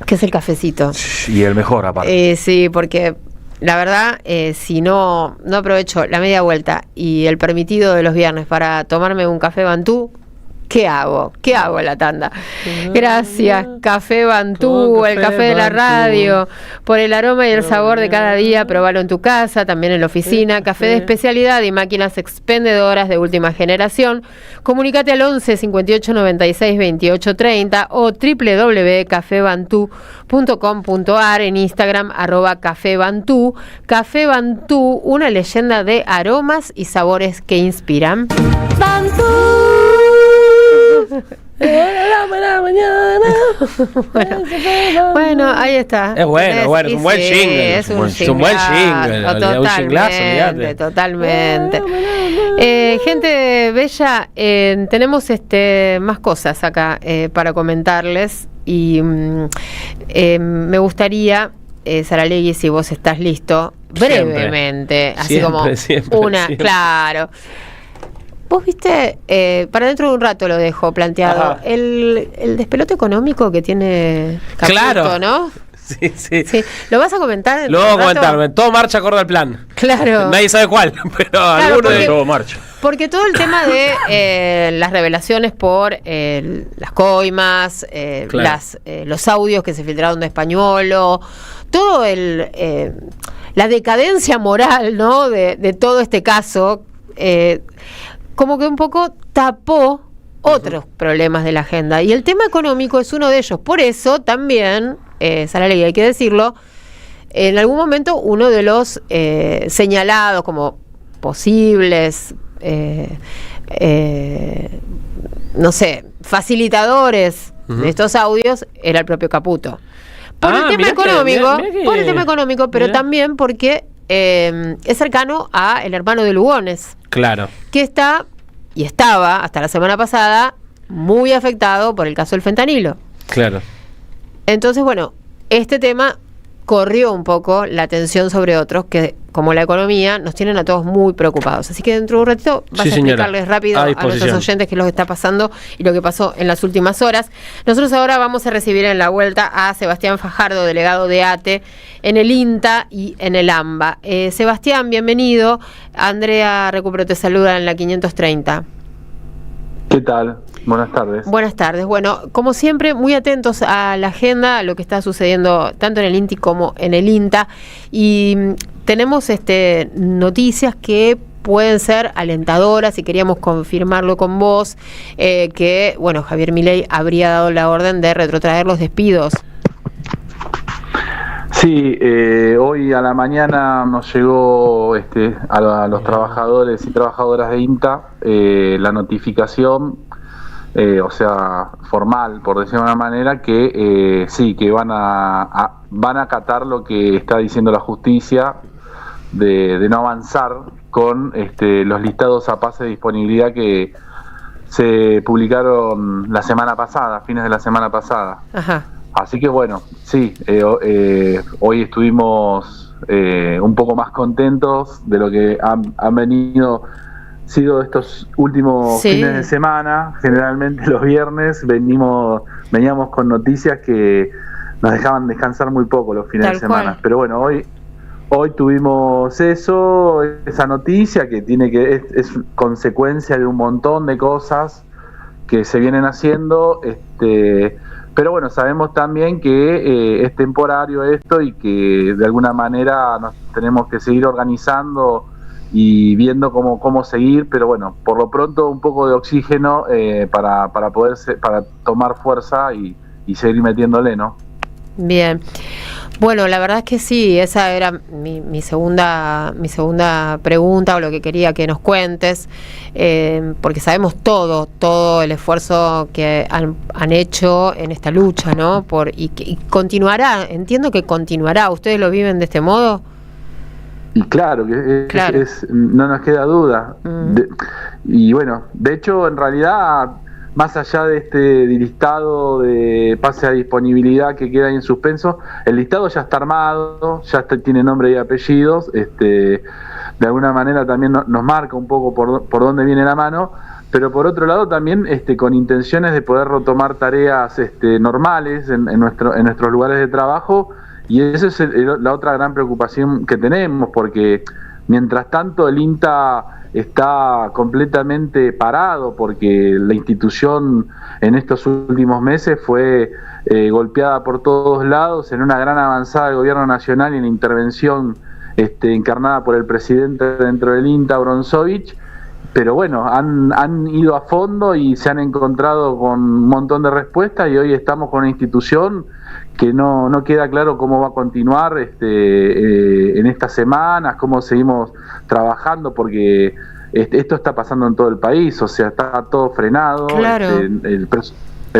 S1: es el cafecito.
S2: Y el mejor, aparte.
S1: Sí, porque la verdad, si no aprovecho la media vuelta y el permitido de los viernes para tomarme un café Bantú, ¿qué hago? ¿Qué hago en la tanda? Gracias, Café Bantú, el café de la radio, por el aroma y el sabor de cada día. Probalo en tu casa, también en la oficina. Café de especialidad y máquinas expendedoras de última generación. Comunícate al 11 58 96 28 30 o www.cafebantú.com.ar, en Instagram @cafebantú. Café Bantú, una leyenda de aromas y sabores que inspiran. Bueno, ahí está.
S11: Es bueno, es un buen jingle.
S1: Es un buen
S11: jingle.
S1: Totalmente. Gente bella, tenemos más cosas acá para comentarles y me gustaría, Saralegui, si vos estás listo, brevemente,
S11: siempre.
S1: Claro. Vos viste, para dentro de un rato lo dejo planteado, el despelote económico que tiene Caputo,
S11: claro,
S1: ¿no?
S11: Sí.
S1: ¿Lo vas a comentar?
S11: Lo voy a comentar, todo marcha acorde al plan.
S1: Claro.
S11: Nadie sabe cuál, pero alguno de
S2: todo marcha.
S1: Porque todo el tema de las revelaciones por las coimas, los audios que se filtraron de Españolo, todo la decadencia moral, ¿no? de todo este caso, como que un poco tapó otros problemas de la agenda. Y el tema económico es uno de ellos. Por eso también, Saralegui, hay que decirlo, en algún momento uno de los señalados como posibles, no sé, facilitadores de estos audios era el propio Caputo. Por el tema económico, pero también porque es cercano a el hermano de Lugones.
S11: Claro.
S1: Que está y estaba hasta la semana pasada muy afectado por el caso del fentanilo.
S11: Claro.
S1: Entonces, bueno, este tema corrió un poco la atención sobre otros que, como la economía, nos tienen a todos muy preocupados. Así que dentro de un ratito vas a explicarles rápido a nuestros oyentes qué es lo que está pasando y lo que pasó en las últimas horas. Nosotros ahora vamos a recibir en la vuelta a Sebastián Fajardo, delegado de ATE en el INTA y en el AMBA. Sebastián, bienvenido. Andrea Recupero te saluda en la 530.
S18: ¿Qué tal? Buenas tardes.
S1: Buenas tardes. Bueno, como siempre, muy atentos a la agenda, a lo que está sucediendo tanto en el INTI como en el INTA. Y tenemos noticias que pueden ser alentadoras y queríamos confirmarlo con vos, que, bueno, Javier Milei habría dado la orden de retrotraer los despidos.
S18: Sí, hoy a la mañana nos llegó a los trabajadores y trabajadoras de INTA la notificación, o sea, formal, por decirlo de una manera, que sí, que van a acatar lo que está diciendo la justicia de no avanzar con los listados a pase de disponibilidad que se publicaron la semana pasada, fines de la semana pasada.
S1: Ajá.
S18: Así que bueno, sí, hoy estuvimos un poco más contentos de lo que han sido estos últimos fines de semana. Generalmente los viernes veníamos con noticias que nos dejaban descansar muy poco los fines de semana. Pero bueno, hoy tuvimos esa noticia que es consecuencia de un montón de cosas que se vienen haciendo. Pero bueno, sabemos también que es temporario esto y que de alguna manera nos tenemos que seguir organizando y viendo cómo seguir, pero bueno, por lo pronto un poco de oxígeno para tomar fuerza y seguir metiéndole, ¿no?
S1: Bien. Bueno, la verdad es que sí, esa era mi segunda pregunta, o lo que quería que nos cuentes, porque sabemos todo el esfuerzo que han hecho en esta lucha, ¿no? Y continuará, entiendo que continuará. ¿Ustedes lo viven de este modo?
S18: Y claro, no nos queda duda. Y bueno, de hecho, en realidad, más allá de este listado de pase a disponibilidad que queda en suspenso, el listado ya está armado, tiene nombre y apellidos, de alguna manera también nos marca un poco por dónde viene la mano, pero por otro lado también con intenciones de poder retomar tareas normales en nuestros lugares de trabajo, y esa es la otra gran preocupación que tenemos, porque mientras tanto el INTA está completamente parado, porque la institución en estos últimos meses fue golpeada por todos lados en una gran avanzada del gobierno nacional y en la intervención encarnada por el presidente dentro del INTA, Bronzovich. Pero bueno, han ido a fondo y se han encontrado con un montón de respuestas, y hoy estamos con una institución que no queda claro cómo va a continuar en estas semanas, cómo seguimos trabajando, porque esto está pasando en todo el país, o sea, está todo frenado,
S1: claro.
S18: El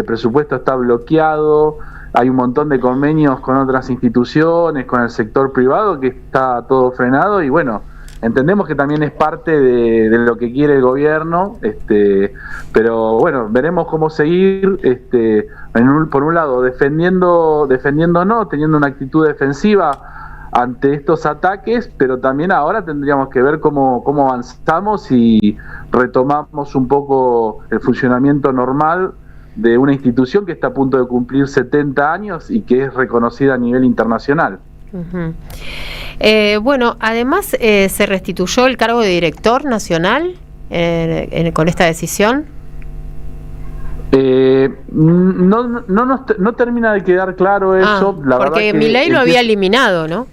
S18: presupuesto está bloqueado, hay un montón de convenios con otras instituciones, con el sector privado, que está todo frenado, y bueno, entendemos que también es parte de lo que quiere el gobierno, pero bueno, veremos cómo seguir, por un lado defendiéndonos, teniendo una actitud defensiva ante estos ataques, pero también ahora tendríamos que ver cómo avanzamos y retomamos un poco el funcionamiento normal de una institución que está a punto de cumplir 70 años y que es reconocida a nivel internacional.
S1: Uh-huh. Bueno, además se restituyó el cargo de director nacional con esta decisión.
S18: No termina de quedar claro eso. La
S1: porque
S18: verdad que
S1: Milei lo había eliminado, ¿no?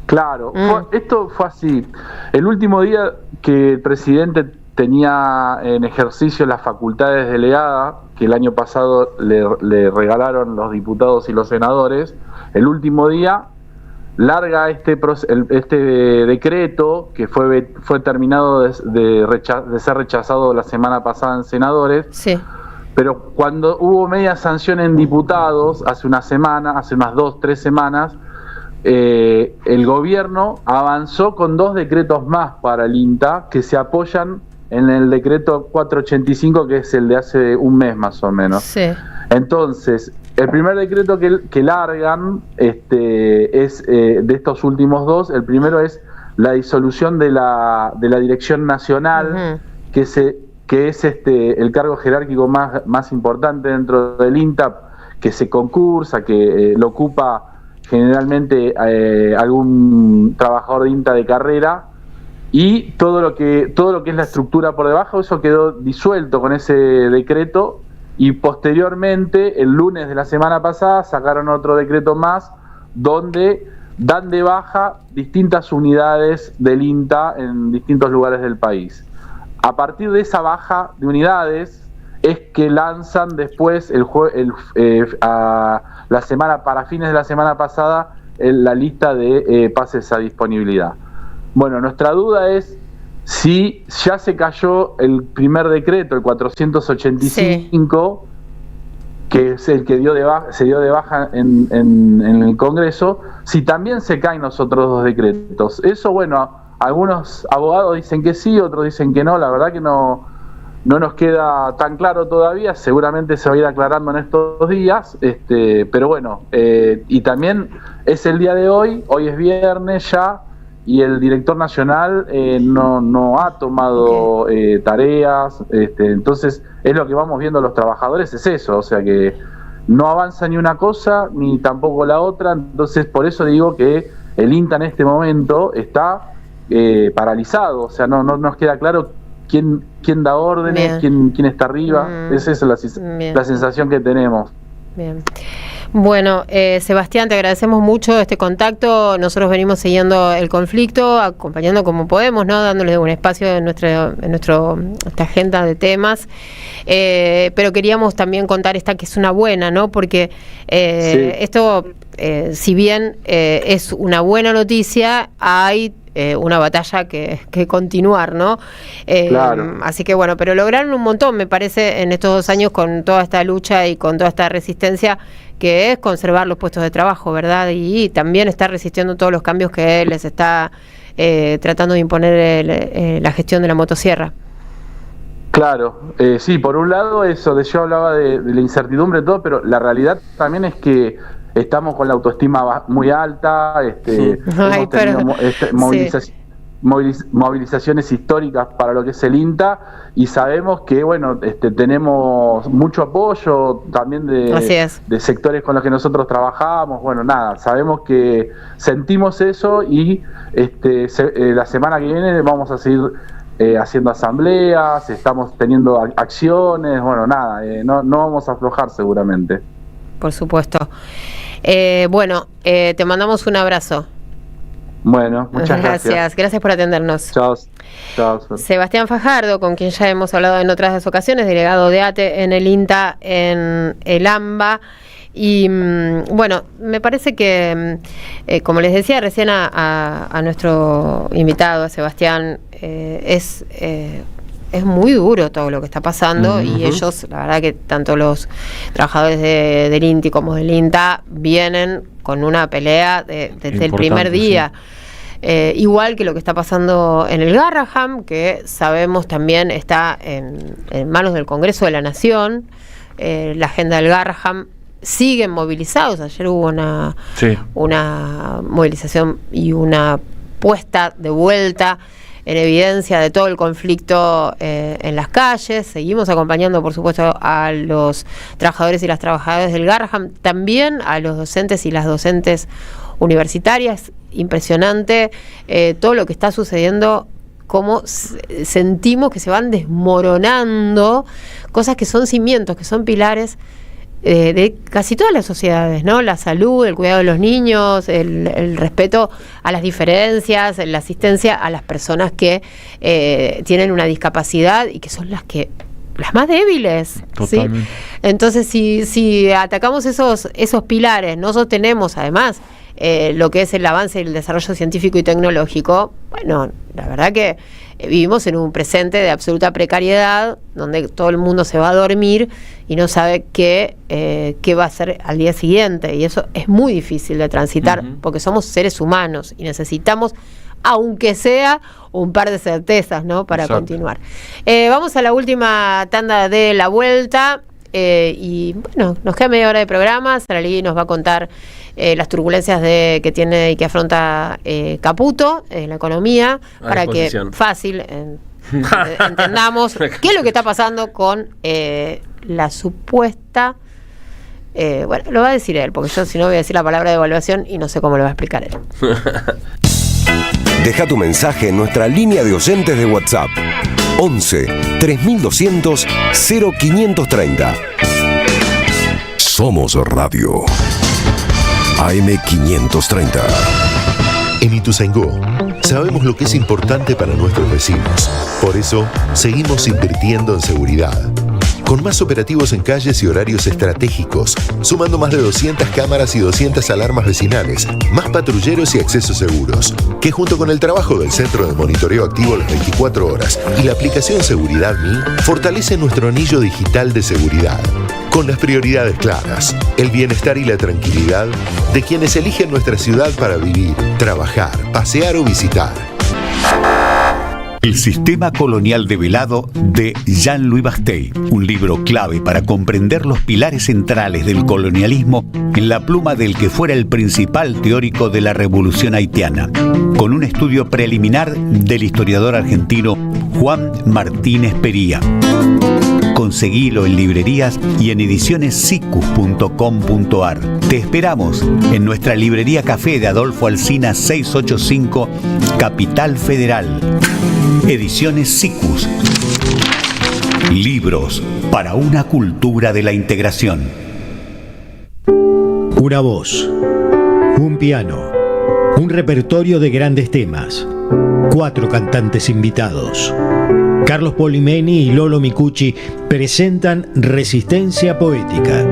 S18: Claro, esto fue así. El último día que el presidente tenía en ejercicio las facultades delegadas, que el año pasado le regalaron los diputados y los senadores, el último día larga este decreto que fue terminado de ser rechazado la semana pasada en senadores.
S1: Sí.
S18: Pero cuando hubo media sanción en diputados, hace unas 2-3 semanas, el gobierno avanzó con 2 decretos más para el INTA que se apoyan en el decreto 485, que es el de hace un mes más o menos.
S1: Sí.
S18: Entonces, el primer decreto que largan es de estos últimos 2. El primero es la disolución de la Dirección Nacional, que es el cargo jerárquico más importante dentro del INTA, que se concursa, que lo ocupa generalmente algún trabajador de INTA de carrera, y todo lo que es la estructura por debajo, eso quedó disuelto con ese decreto, y posteriormente, el lunes de la semana pasada, sacaron otro decreto más donde dan de baja distintas unidades del INTA en distintos lugares del país. A partir de esa baja de unidades es que lanzan después para fines de la semana pasada la lista de pases a disponibilidad. Bueno, nuestra duda es si ya se cayó el primer decreto, el 485, sí, que es el que se dio de baja en el Congreso, si también se caen los otros 2 decretos. Eso, bueno, algunos abogados dicen que sí, otros dicen que no. La verdad que no nos queda tan claro todavía, seguramente se va a ir aclarando en estos días, pero bueno, y también es el día de hoy es viernes ya, y el director nacional no ha tomado tareas, entonces es lo que vamos viendo los trabajadores, es eso, o sea que no avanza ni una cosa ni tampoco la otra. Entonces por eso digo que el INTA en este momento está paralizado, o sea, no nos queda claro quién da órdenes, quién está arriba. Esa es la sensación que tenemos.
S1: Bien. Bueno, Sebastián, te agradecemos mucho este contacto. Nosotros venimos siguiendo el conflicto, acompañando como podemos, ¿no? Dándole un espacio en nuestra agenda de temas. Pero queríamos también contar esta que es una buena, ¿no? Porque esto, si bien es una buena noticia, hay una batalla que continuar, ¿no?
S18: Claro.
S1: Así que bueno, pero lograron un montón, me parece, en estos 2 años con toda esta lucha y con toda esta resistencia, que es conservar los puestos de trabajo, ¿verdad? Y también estar resistiendo todos los cambios que les está tratando de imponer la gestión de la motosierra.
S18: Claro, sí, por un lado eso, yo hablaba de la incertidumbre y todo, pero la realidad también es que estamos con la autoestima muy alta, hemos tenido movilizaciones históricas para lo que es el INTA, y sabemos que bueno, tenemos mucho apoyo también de sectores con los que nosotros trabajamos. Bueno, nada, sabemos que sentimos eso, y la semana que viene vamos a seguir haciendo asambleas, estamos teniendo acciones. Bueno, nada, no vamos a aflojar seguramente.
S1: Por supuesto. Bueno, te mandamos un abrazo.
S18: Bueno, muchas gracias.
S1: Gracias por atendernos.
S18: Chao.
S1: Sebastián Fajardo, con quien ya hemos hablado en otras ocasiones, delegado de ATE en el INTA, en el AMBA. Y bueno, me parece que, como les decía recién a nuestro invitado, a Sebastián, es muy duro todo lo que está pasando, y ellos, la verdad que tanto los trabajadores del INTI como del INTA vienen con una pelea desde el primer día. Sí. Igual que lo que está pasando en el Garraham, que sabemos también está en manos del Congreso de la Nación. La agenda del Garraham, siguen movilizados. Ayer hubo una movilización y una puesta de vuelta en evidencia de todo el conflicto en las calles. Seguimos acompañando, por supuesto, a los trabajadores y las trabajadoras del Garraham, también a los docentes y las docentes universitarias. Impresionante todo lo que está sucediendo, cómo sentimos que se van desmoronando cosas que son cimientos, que son pilares de casi todas las sociedades, ¿no? La salud, el cuidado de los niños, el respeto a las diferencias, la asistencia a las personas que tienen una discapacidad y que son las más débiles. Totalmente. ¿Sí? Entonces, si atacamos esos pilares, no sostenemos además lo que es el avance y el desarrollo científico y tecnológico, bueno, la verdad que vivimos en un presente de absoluta precariedad, donde todo el mundo se va a dormir y no sabe qué va a hacer al día siguiente, y eso es muy difícil de transitar, porque somos seres humanos y necesitamos, aunque sea, un par de certezas, ¿no?, para continuar. Vamos a la última tanda de la vuelta, y bueno, nos queda media hora de programa. Saralegui nos va a contar las turbulencias que tiene y que afronta Caputo en la economía, para que fácil entendamos qué es lo que está pasando con la supuesta... bueno, lo va a decir él, porque yo si no voy a decir la palabra devaluación y no sé cómo lo va a explicar él.
S4: Deja tu mensaje en nuestra línea de oyentes de WhatsApp 11 3200 0530. Somos Radio AM530.
S10: En Ituzaingó sabemos lo que es importante para nuestros vecinos. Por eso seguimos invirtiendo en seguridad. Con más operativos en calles y horarios estratégicos, sumando más de 200 cámaras y 200 alarmas vecinales, más patrulleros y accesos seguros, que junto con el trabajo del Centro de Monitoreo Activo las 24 horas y la aplicación Seguridad Mi, fortalece nuestro anillo digital de seguridad. Con las prioridades claras, el bienestar y la tranquilidad de quienes eligen nuestra ciudad para vivir, trabajar, pasear o visitar.
S19: El sistema colonial develado de Jean-Louis Bastey, un libro clave para comprender los pilares centrales del colonialismo en la pluma del que fuera el principal teórico de la revolución haitiana, con un estudio preliminar del historiador argentino Juan Martínez Pería. Conseguilo en librerías y en edicionessicus.com.ar. Te esperamos en nuestra librería café de Adolfo Alsina 685, Capital Federal. Ediciones Sicus. Libros para una cultura de la integración.
S20: Una voz, un piano, un repertorio de grandes temas, 4 cantantes invitados. Carlos Polimeni y Lolo Micucci presentan Resistencia Poética,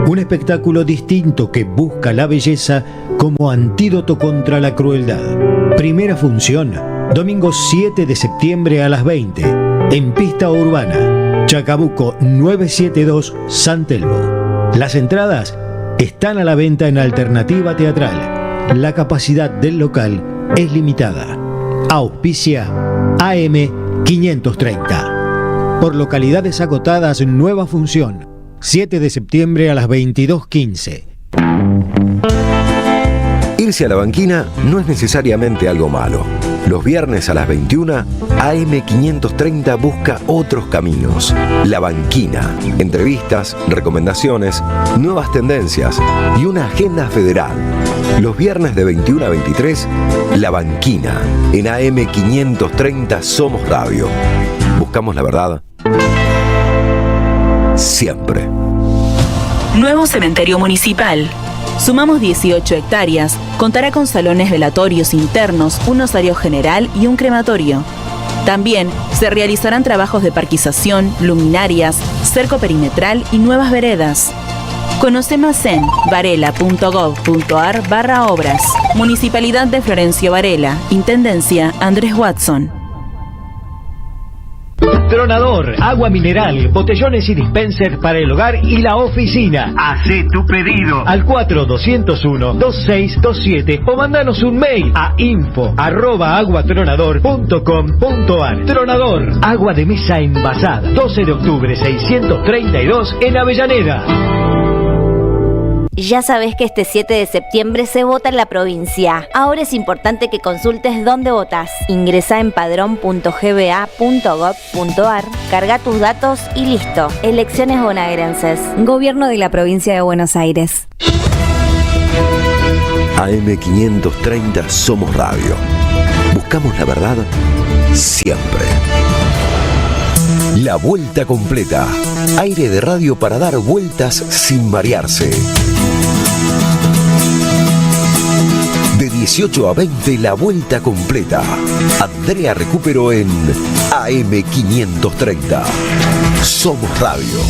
S20: un espectáculo distinto que busca la belleza como antídoto contra la crueldad. Primera función, domingo 7 de septiembre a las 20, en Pista Urbana, Chacabuco 972, San Telmo. Las entradas están a la venta en Alternativa Teatral. La capacidad del local es limitada. Auspicia AM 530. Por localidades agotadas, nueva función. 7 de septiembre a las 22:15.
S4: Irse a la banquina no es necesariamente algo malo. Los viernes a las 21, AM530 busca otros caminos. La Banquina. Entrevistas, recomendaciones, nuevas tendencias y una agenda federal. Los viernes de 21 a 23, La Banquina. En AM530 Somos Radio. Buscamos la verdad siempre.
S12: Nuevo cementerio municipal. Sumamos 18 hectáreas, contará con salones velatorios internos, un osario general y un crematorio. También se realizarán trabajos de parquización, luminarias, cerco perimetral y nuevas veredas. Conoce más en varela.gov.ar/obras. Municipalidad de Florencio Varela, Intendencia Andrés Watson.
S20: Tronador, agua mineral, botellones y dispensers para el hogar y la oficina. Hacé tu pedido al 4201-2627 o mandanos un mail a info@aguatronador.com.ar. Tronador, agua de mesa envasada. 12 de octubre 632 en Avellaneda.
S7: Ya sabes que este 7 de septiembre se vota en la provincia. Ahora es importante que consultes dónde votas. Ingresá en padrón.gba.gov.ar, carga tus datos y listo. Elecciones bonaerenses. Gobierno de la Provincia de Buenos Aires.
S4: AM530 Somos Radio. Buscamos la verdad siempre. La vuelta completa. Aire de radio para dar vueltas sin marearse. De 18 a 20, la vuelta completa. Andrea Recupero en AM530. Somos Radio.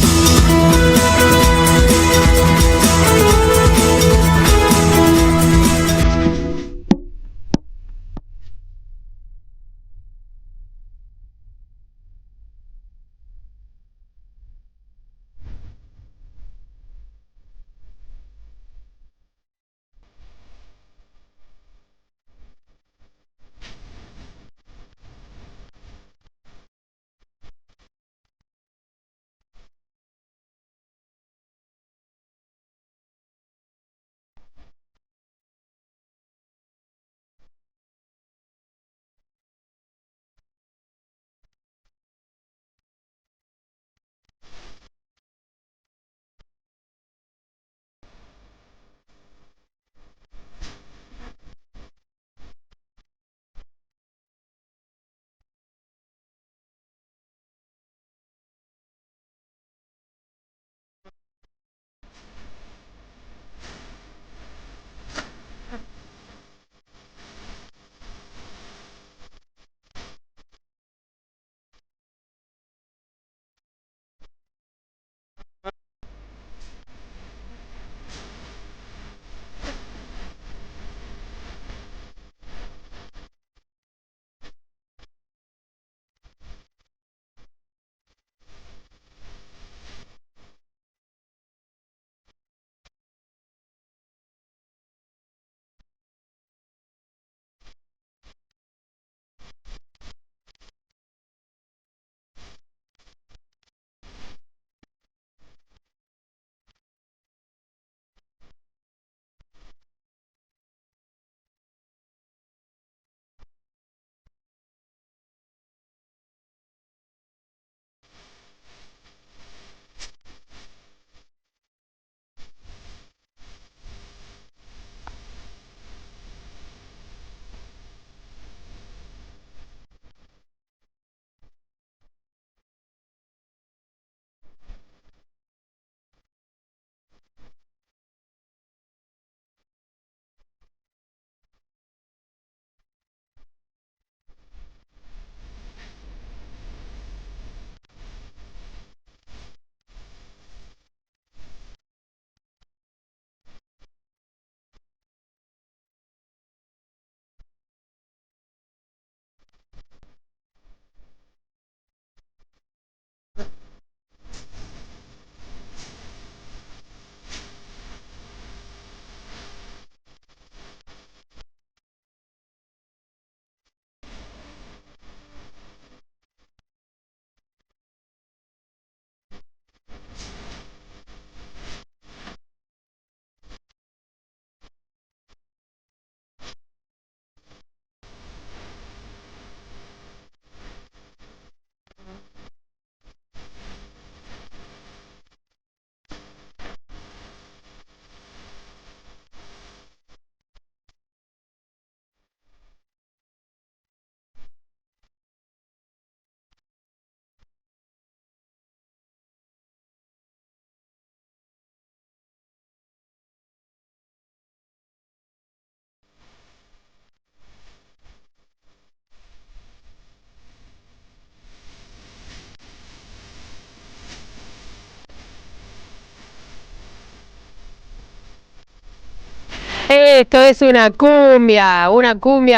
S1: Esto es una cumbia,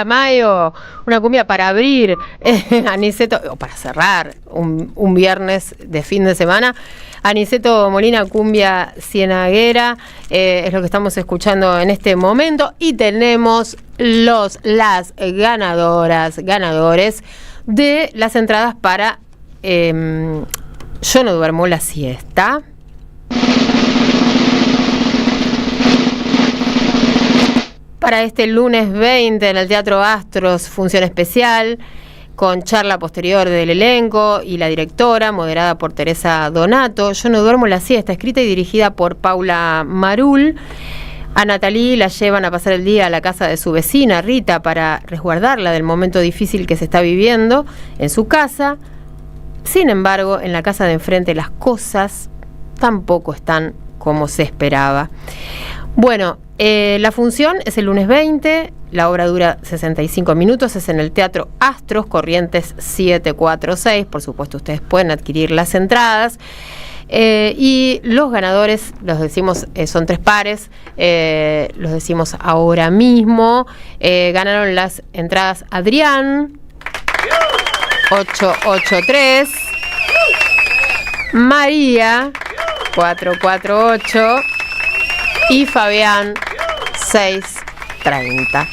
S1: Mayo, una cumbia para abrir, Aniceto, o para cerrar un viernes de fin de semana. Aniceto Molina, cumbia cienaguera, es lo que estamos escuchando en este momento. Y tenemos las ganadores de las entradas para Yo no duermo la siesta. Para este lunes 20 en el Teatro Astros, función especial, con charla posterior del elenco y la directora, moderada por Teresa Donato. Yo no duermo la siesta, escrita y dirigida por Paula Marul. A Natalie la llevan a pasar el día a la casa de su vecina, Rita, para resguardarla del momento difícil que se está viviendo en su casa. Sin embargo, en la casa de enfrente las cosas tampoco están como se esperaba. Bueno, la función es el lunes 20, la obra dura 65 minutos, es en el Teatro Astros, Corrientes 746, por supuesto ustedes pueden adquirir las entradas. Y los ganadores, los decimos, son 3 pares, los decimos ahora mismo. Ganaron las entradas Adrián, 883, María, 448 y Fabián, 630.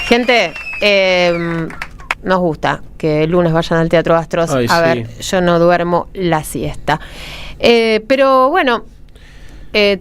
S1: Gente, nos gusta que el lunes vayan al Teatro Astros a ver Yo no duermo la siesta. Pero bueno,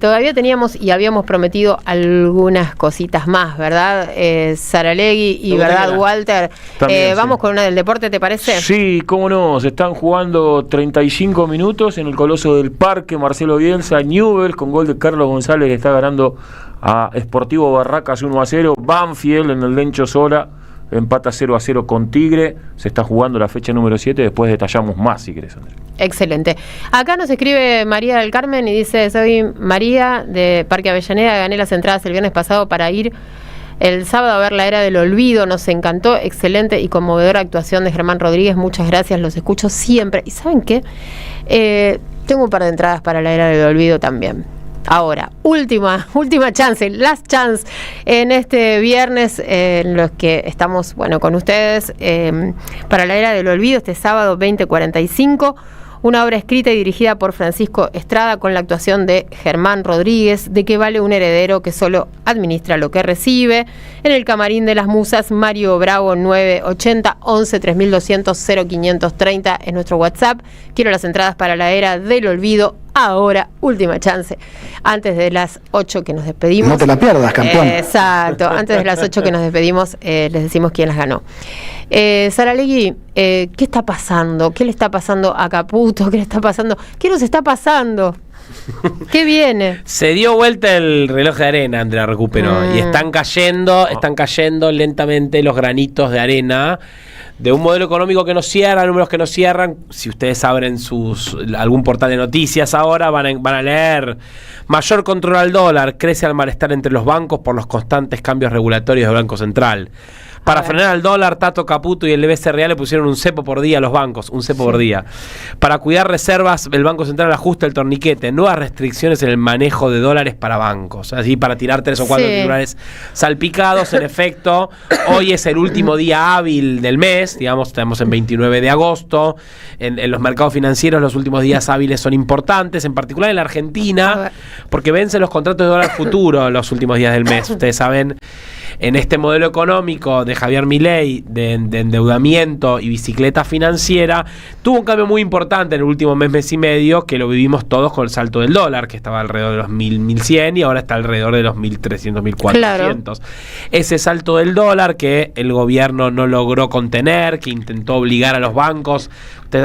S1: todavía teníamos y habíamos prometido algunas cositas más, ¿verdad? Saralegui y ¿verdad, Walter? También, vamos con una del deporte, ¿te parece?
S2: Sí, cómo no. Se están jugando 35 minutos en el Coloso del Parque. Marcelo Bielsa, Newell's, con gol de Carlos González, que está ganando a Sportivo Barracas 1-0. Banfield en el Lencho Sola empata 0-0 con Tigre. Se está jugando la fecha número 7. Después detallamos más, si querés, Andrés.
S1: Excelente. Acá nos escribe María del Carmen y dice: soy María de Parque Avellaneda, gané las entradas el viernes pasado para ir el sábado a ver La Era del Olvido, nos encantó, excelente y conmovedora actuación de Germán Rodríguez, muchas gracias, los escucho siempre. ¿Y saben qué? Tengo un par de entradas para La Era del Olvido también. Ahora, última chance, last chance en este viernes en los que estamos, bueno, con ustedes para La Era del Olvido, este sábado 20:45. Una obra escrita y dirigida por Francisco Estrada con la actuación de Germán Rodríguez. ¿De qué vale un heredero que solo administra lo que recibe? En el Camarín de las Musas, Mario Bravo 980 11 3200 0530 es nuestro WhatsApp. Quiero las entradas para La Era del Olvido. Ahora, última chance. Antes de las 8 que nos despedimos.
S21: No te la pierdas, campeón.
S1: Exacto. Antes de las 8 que nos despedimos, les decimos quién las ganó. Saralegui, ¿qué está pasando? ¿Qué le está pasando a Caputo? ¿Qué le está pasando? ¿Qué nos está pasando? ¿Qué viene?
S11: Se dio vuelta el reloj de arena, Andrea recuperó. Y están cayendo lentamente los granitos de arena de un modelo económico que no cierra, números que no cierran. Si ustedes abren algún portal de noticias ahora, van a leer: mayor control al dólar, crece el malestar entre los bancos por los constantes cambios regulatorios del Banco Central. Para frenar al dólar, Tato Caputo y el BCRA le pusieron un cepo por día a los bancos, un cepo por día. Para cuidar reservas, el Banco Central ajusta el torniquete, nuevas restricciones en el manejo de dólares para bancos, así para tirar 3 o 4 titulares salpicados. En efecto, hoy es el último día hábil del mes, digamos, estamos en 29 de agosto, en los mercados financieros los últimos días hábiles son importantes, en particular en la Argentina, porque vencen los contratos de dólar futuro los últimos días del mes. Ustedes saben, en este modelo económico de Javier Milei, de endeudamiento y bicicleta financiera, tuvo un cambio muy importante en el último mes y medio, que lo vivimos todos con el salto del dólar, que estaba alrededor de los 1.100 y ahora está alrededor de los 1.300, 1.400. Claro. Ese salto del dólar que el gobierno no logró contener, que intentó obligar a los bancos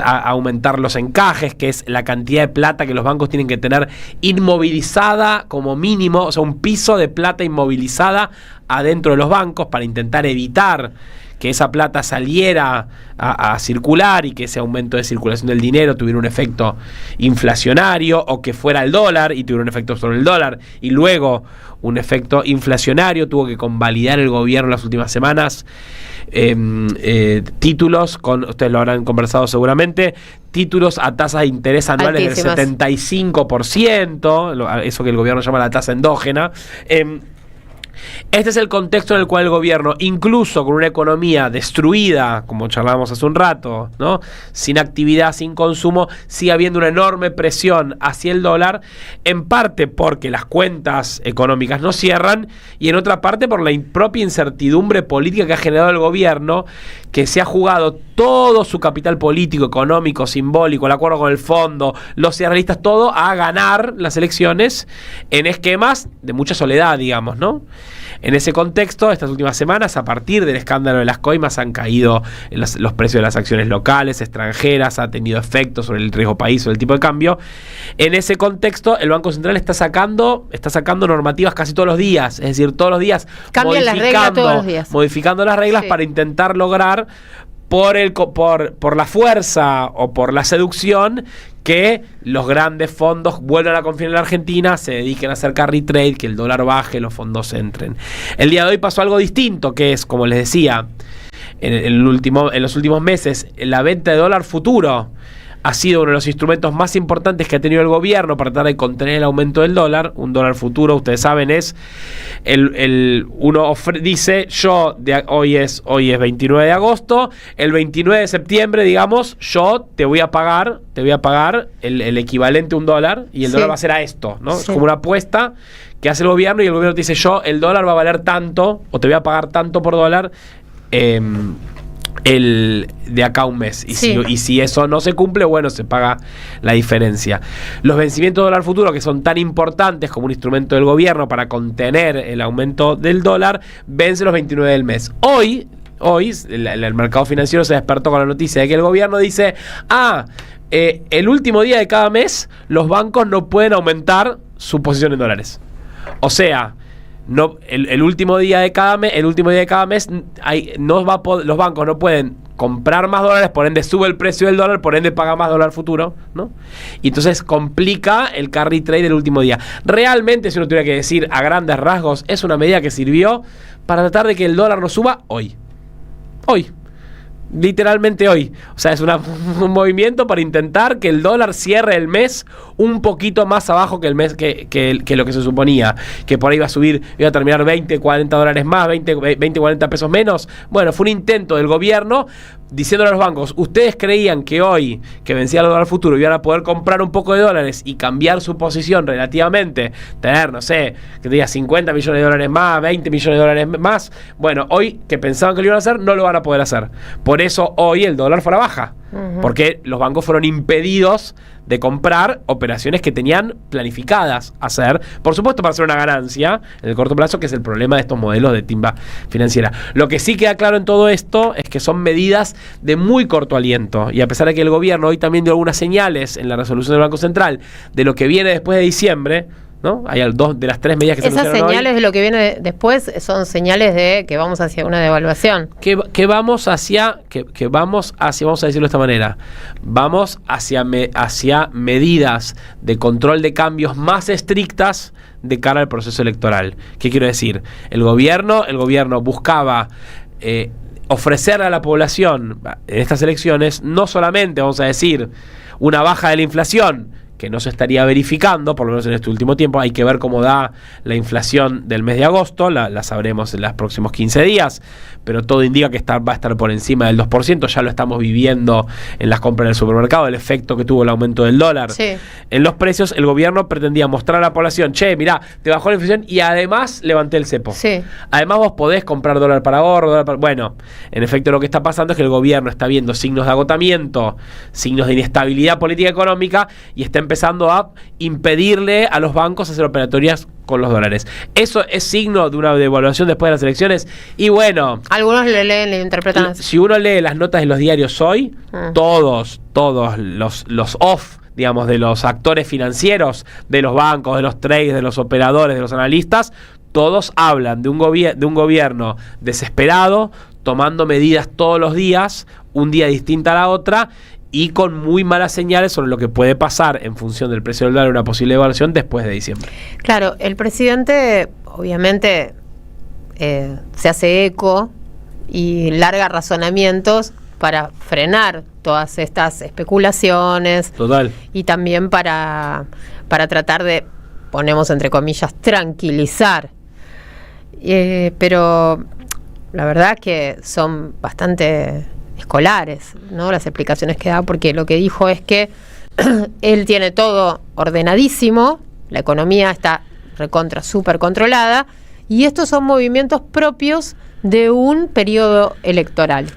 S11: a aumentar los encajes, que es la cantidad de plata que los bancos tienen que tener inmovilizada como mínimo, o sea, un piso de plata inmovilizada adentro de los bancos para intentar evitar que esa plata saliera a circular y que ese aumento de circulación del dinero tuviera un efecto inflacionario, o que fuera el dólar y tuviera un efecto sobre el dólar y luego un efecto inflacionario. Tuvo que convalidar el gobierno en las últimas semanas títulos, ustedes lo habrán conversado seguramente, títulos a tasas de interés anuales altísimas, del 75%, eso que el gobierno llama la tasa endógena. Este es el contexto en el cual el gobierno, incluso con una economía destruida, como charlábamos hace un rato, ¿no? Sin actividad, sin consumo, sigue habiendo una enorme presión hacia el dólar, en parte porque las cuentas económicas no cierran y en otra parte por la propia incertidumbre política que ha generado el gobierno, que se ha jugado todo su capital político, económico, simbólico, el acuerdo con el fondo, los cierrelistas, todo a ganar las elecciones en esquemas de mucha soledad, digamos, ¿no? En ese contexto, estas últimas semanas, a partir del escándalo de las coimas, han caído los precios de las acciones locales, extranjeras, ha tenido efectos sobre el riesgo país, sobre el tipo de cambio. En ese contexto, el Banco Central está sacando normativas casi todos los días, es decir, todos los días
S1: cambian las reglas todos los días,
S11: modificando las reglas para intentar lograr por la fuerza o por la seducción que los grandes fondos vuelvan a confiar en la Argentina, se dediquen a hacer carry trade, que el dólar baje, los fondos entren. El día de hoy pasó algo distinto, que es, como les decía, en los últimos meses, la venta de dólar futuro ha sido uno de los instrumentos más importantes que ha tenido el gobierno para tratar de contener el aumento del dólar. Un dólar futuro, ustedes saben, es uno dice, hoy es 29 de agosto, el 29 de septiembre, digamos, yo te voy a pagar el equivalente a un dólar y el dólar va a ser a esto, ¿no? Sí. Es como una apuesta que hace el gobierno y el gobierno te dice, el dólar va a valer tanto o te voy a pagar tanto por dólar de acá a un mes. Y si eso no se cumple, bueno, se paga la diferencia. Los vencimientos de dólar futuro, que son tan importantes como un instrumento del gobierno para contener el aumento del dólar, vence los 29 del mes. Hoy el mercado financiero se despertó con la noticia de que el gobierno dice, el último día de cada mes los bancos no pueden aumentar su posición en dólares. O sea, el último día de cada mes, los bancos no pueden comprar más dólares, por ende sube el precio del dólar, por ende paga más dólar futuro, ¿no? Y entonces complica el carry trade del último día. Realmente, si uno tuviera que decir a grandes rasgos, es una medida que sirvió para tratar de que el dólar no suba hoy. Literalmente hoy. O sea, es un movimiento para intentar que el dólar cierre el mes un poquito más abajo que el mes que lo que se suponía, que por ahí iba a terminar 20, 40 dólares más, 20, 40 pesos menos. Bueno, fue un intento del gobierno diciéndole a los bancos, ustedes creían que hoy, que vencía el dólar futuro, iban a poder comprar un poco de dólares y cambiar su posición relativamente, tener, no sé, que diga 50 millones de dólares más, 20 millones de dólares más. Bueno, hoy que pensaban que lo iban a hacer, no lo van a poder hacer. Por eso hoy el dólar fue a la baja, porque los bancos fueron impedidos de comprar operaciones que tenían planificadas hacer, por supuesto para hacer una ganancia en el corto plazo, que es el problema de estos modelos de timba financiera. Lo que sí queda claro en todo esto es que son medidas de muy corto aliento, y a pesar de que el gobierno hoy también dio algunas señales en la resolución del Banco Central de lo que viene después de diciembre, ¿no? Hay dos de las tres medidas que se anunciaron hoy. Esas
S1: señales de lo que viene después son señales de que vamos hacia una devaluación.
S11: Que vamos hacia, vamos a decirlo de esta manera, vamos hacia medidas de control de cambios más estrictas de cara al proceso electoral. ¿Qué quiero decir? El gobierno buscaba ofrecerle a la población en estas elecciones no solamente, vamos a decir, una baja de la inflación, que no se estaría verificando, por lo menos en este último tiempo. Hay que ver cómo da la inflación del mes de agosto, la sabremos en los próximos 15 días, pero todo indica que va a estar por encima del 2%, ya lo estamos viviendo en las compras del supermercado, el efecto que tuvo el aumento del dólar. En los precios, el gobierno pretendía mostrar a la población, mirá, te bajó la inflación y además levanté el cepo. Además vos podés comprar dólar para ahorro, bueno, en efecto lo que está pasando es que el gobierno está viendo signos de agotamiento, signos de inestabilidad política económica, y está empezando a impedirle a los bancos hacer operatorias con los dólares. ¿Eso es signo de una devaluación después de las elecciones? Y bueno,
S1: algunos lo leen, lo interpretan así.
S11: Si uno lee las notas de los diarios hoy, todos los off, digamos, de los actores financieros, de los bancos, de los traders, de los operadores, de los analistas, todos hablan de un gobierno desesperado, tomando medidas todos los días, un día distinta a la otra, y con muy malas señales sobre lo que puede pasar en función del precio del dólar, una posible devaluación después de diciembre.
S1: Claro, el presidente obviamente se hace eco y larga razonamientos para frenar todas estas especulaciones.
S11: Total.
S1: Y también para tratar de, ponemos entre comillas, tranquilizar pero la verdad que son bastante escolares, ¿no? Las explicaciones que da, porque lo que dijo es que él tiene todo ordenadísimo, la economía está recontra súper controlada, y estos son movimientos propios de un periodo electoral.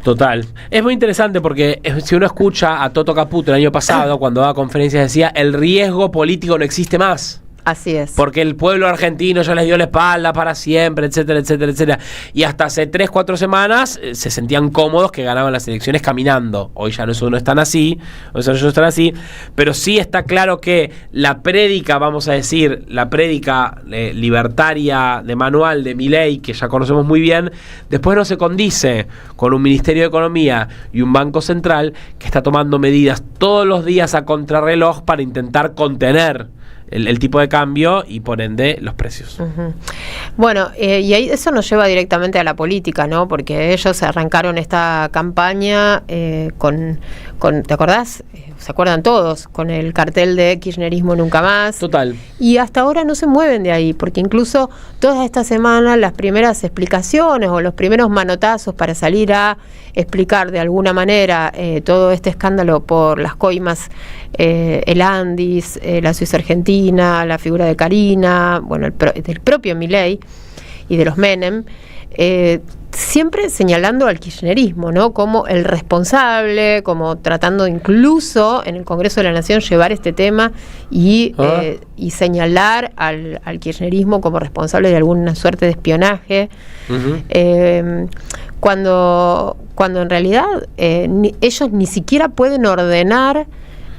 S11: Total. Es muy interesante porque si uno escucha a Toto Caputo el año pasado, cuando daba conferencias, decía, el riesgo político no existe más.
S1: Así es.
S11: Porque el pueblo argentino ya les dio la espalda para siempre, etcétera, etcétera, etcétera. Y hasta hace 3-4 semanas se sentían cómodos que ganaban las elecciones caminando. Hoy ya eso no están así, pero sí está claro que la prédica, vamos a decir, la prédica libertaria de manual de Milei, que ya conocemos muy bien, después no se condice con un Ministerio de Economía y un Banco Central que está tomando medidas todos los días a contrarreloj para intentar contener el tipo de cambio y por ende los precios.
S1: Uh-huh. Bueno, y ahí eso nos lleva directamente a la política, ¿no? Porque ellos arrancaron esta campaña con ¿te acordás? ¿Se acuerdan todos? Con el cartel de Kirchnerismo nunca más.
S11: Total.
S1: Y hasta ahora no se mueven de ahí, porque incluso toda esta semana las primeras explicaciones o los primeros manotazos para salir a explicar de alguna manera todo este escándalo por las coimas, el Andis, la Suiza Argentina, la figura de Carina, bueno, del propio Milei y de los Menem, siempre señalando al kirchnerismo, ¿no? Como el responsable, como tratando incluso en el Congreso de la Nación llevar este tema y señalar al kirchnerismo como responsable de alguna suerte de espionaje. Uh-huh. Cuando en realidad ellos ni siquiera pueden ordenar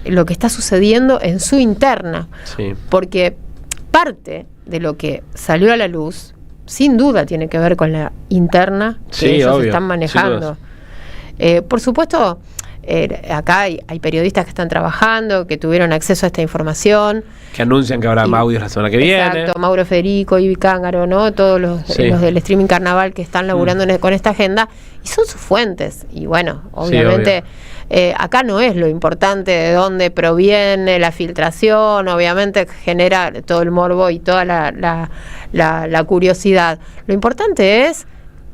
S1: lo que está sucediendo en su interna. Sí. Porque parte de lo que salió a la luz sin duda tiene que ver con la interna que ellos están manejando. Por supuesto, acá hay periodistas que están trabajando, que tuvieron acceso a esta información.
S11: Que anuncian que habrá audios la semana que viene.
S1: Exacto, Mauro Federico, Ibi Cángaro, ¿no? Todos los del streaming carnaval que están laburando con esta agenda, y son sus fuentes. Y bueno, obviamente acá no es lo importante de dónde proviene la filtración, obviamente genera todo el morbo y toda la curiosidad. Lo importante es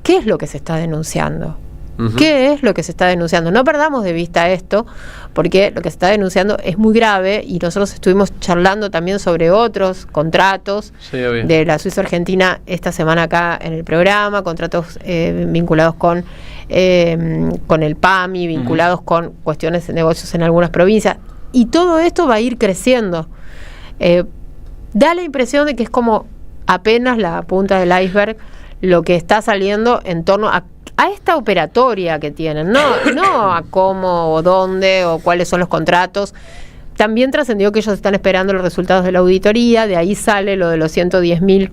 S1: qué es lo que se está denunciando. Uh-huh. ¿Qué es lo que se está denunciando? No perdamos de vista esto, porque lo que se está denunciando es muy grave, y nosotros estuvimos charlando también sobre otros contratos de la Suiza Argentina esta semana acá en el programa, contratos vinculados con el PAMI, vinculados con cuestiones de negocios en algunas provincias, y todo esto va a ir creciendo. Da la impresión de que es como apenas la punta del iceberg lo que está saliendo en torno a esta operatoria que tienen, no a cómo o dónde o cuáles son los contratos. También trascendió que ellos están esperando los resultados de la auditoría, de ahí sale lo de los 110.000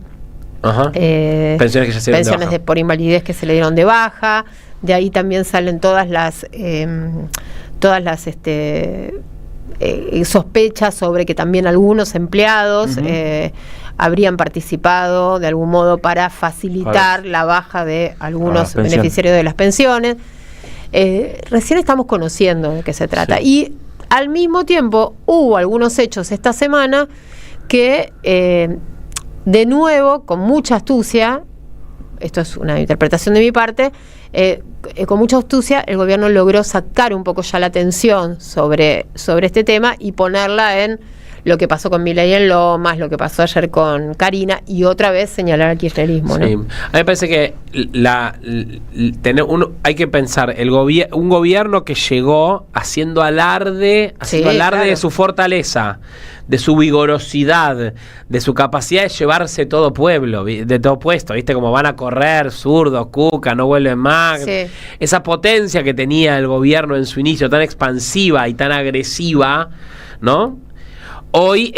S11: pensiones que ya se
S1: pensiones por invalidez que se le dieron de baja, de ahí también salen todas las sospechas sobre que también algunos empleados habrían participado de algún modo para facilitar la baja de algunos beneficiarios de las pensiones. Recién estamos conociendo de qué se trata. Y al mismo tiempo hubo algunos hechos esta semana que de nuevo, con mucha astucia, esto es una interpretación de mi parte, con mucha astucia el gobierno logró sacar un poco ya la atención sobre este tema y ponerla en lo que pasó con Milei en Lomas, lo que pasó ayer con Carina, y otra vez señalar al kirchnerismo, ¿no?
S11: Sí. A mí me parece que hay que pensar un gobierno que llegó haciendo alarde de su fortaleza, de su vigorosidad, de su capacidad de llevarse todo pueblo, de todo puesto, ¿viste? Como van a correr, Zurdo, Cuca, no vuelven más. Sí. Esa potencia que tenía el gobierno en su inicio, tan expansiva y tan agresiva, ¿no? Hoy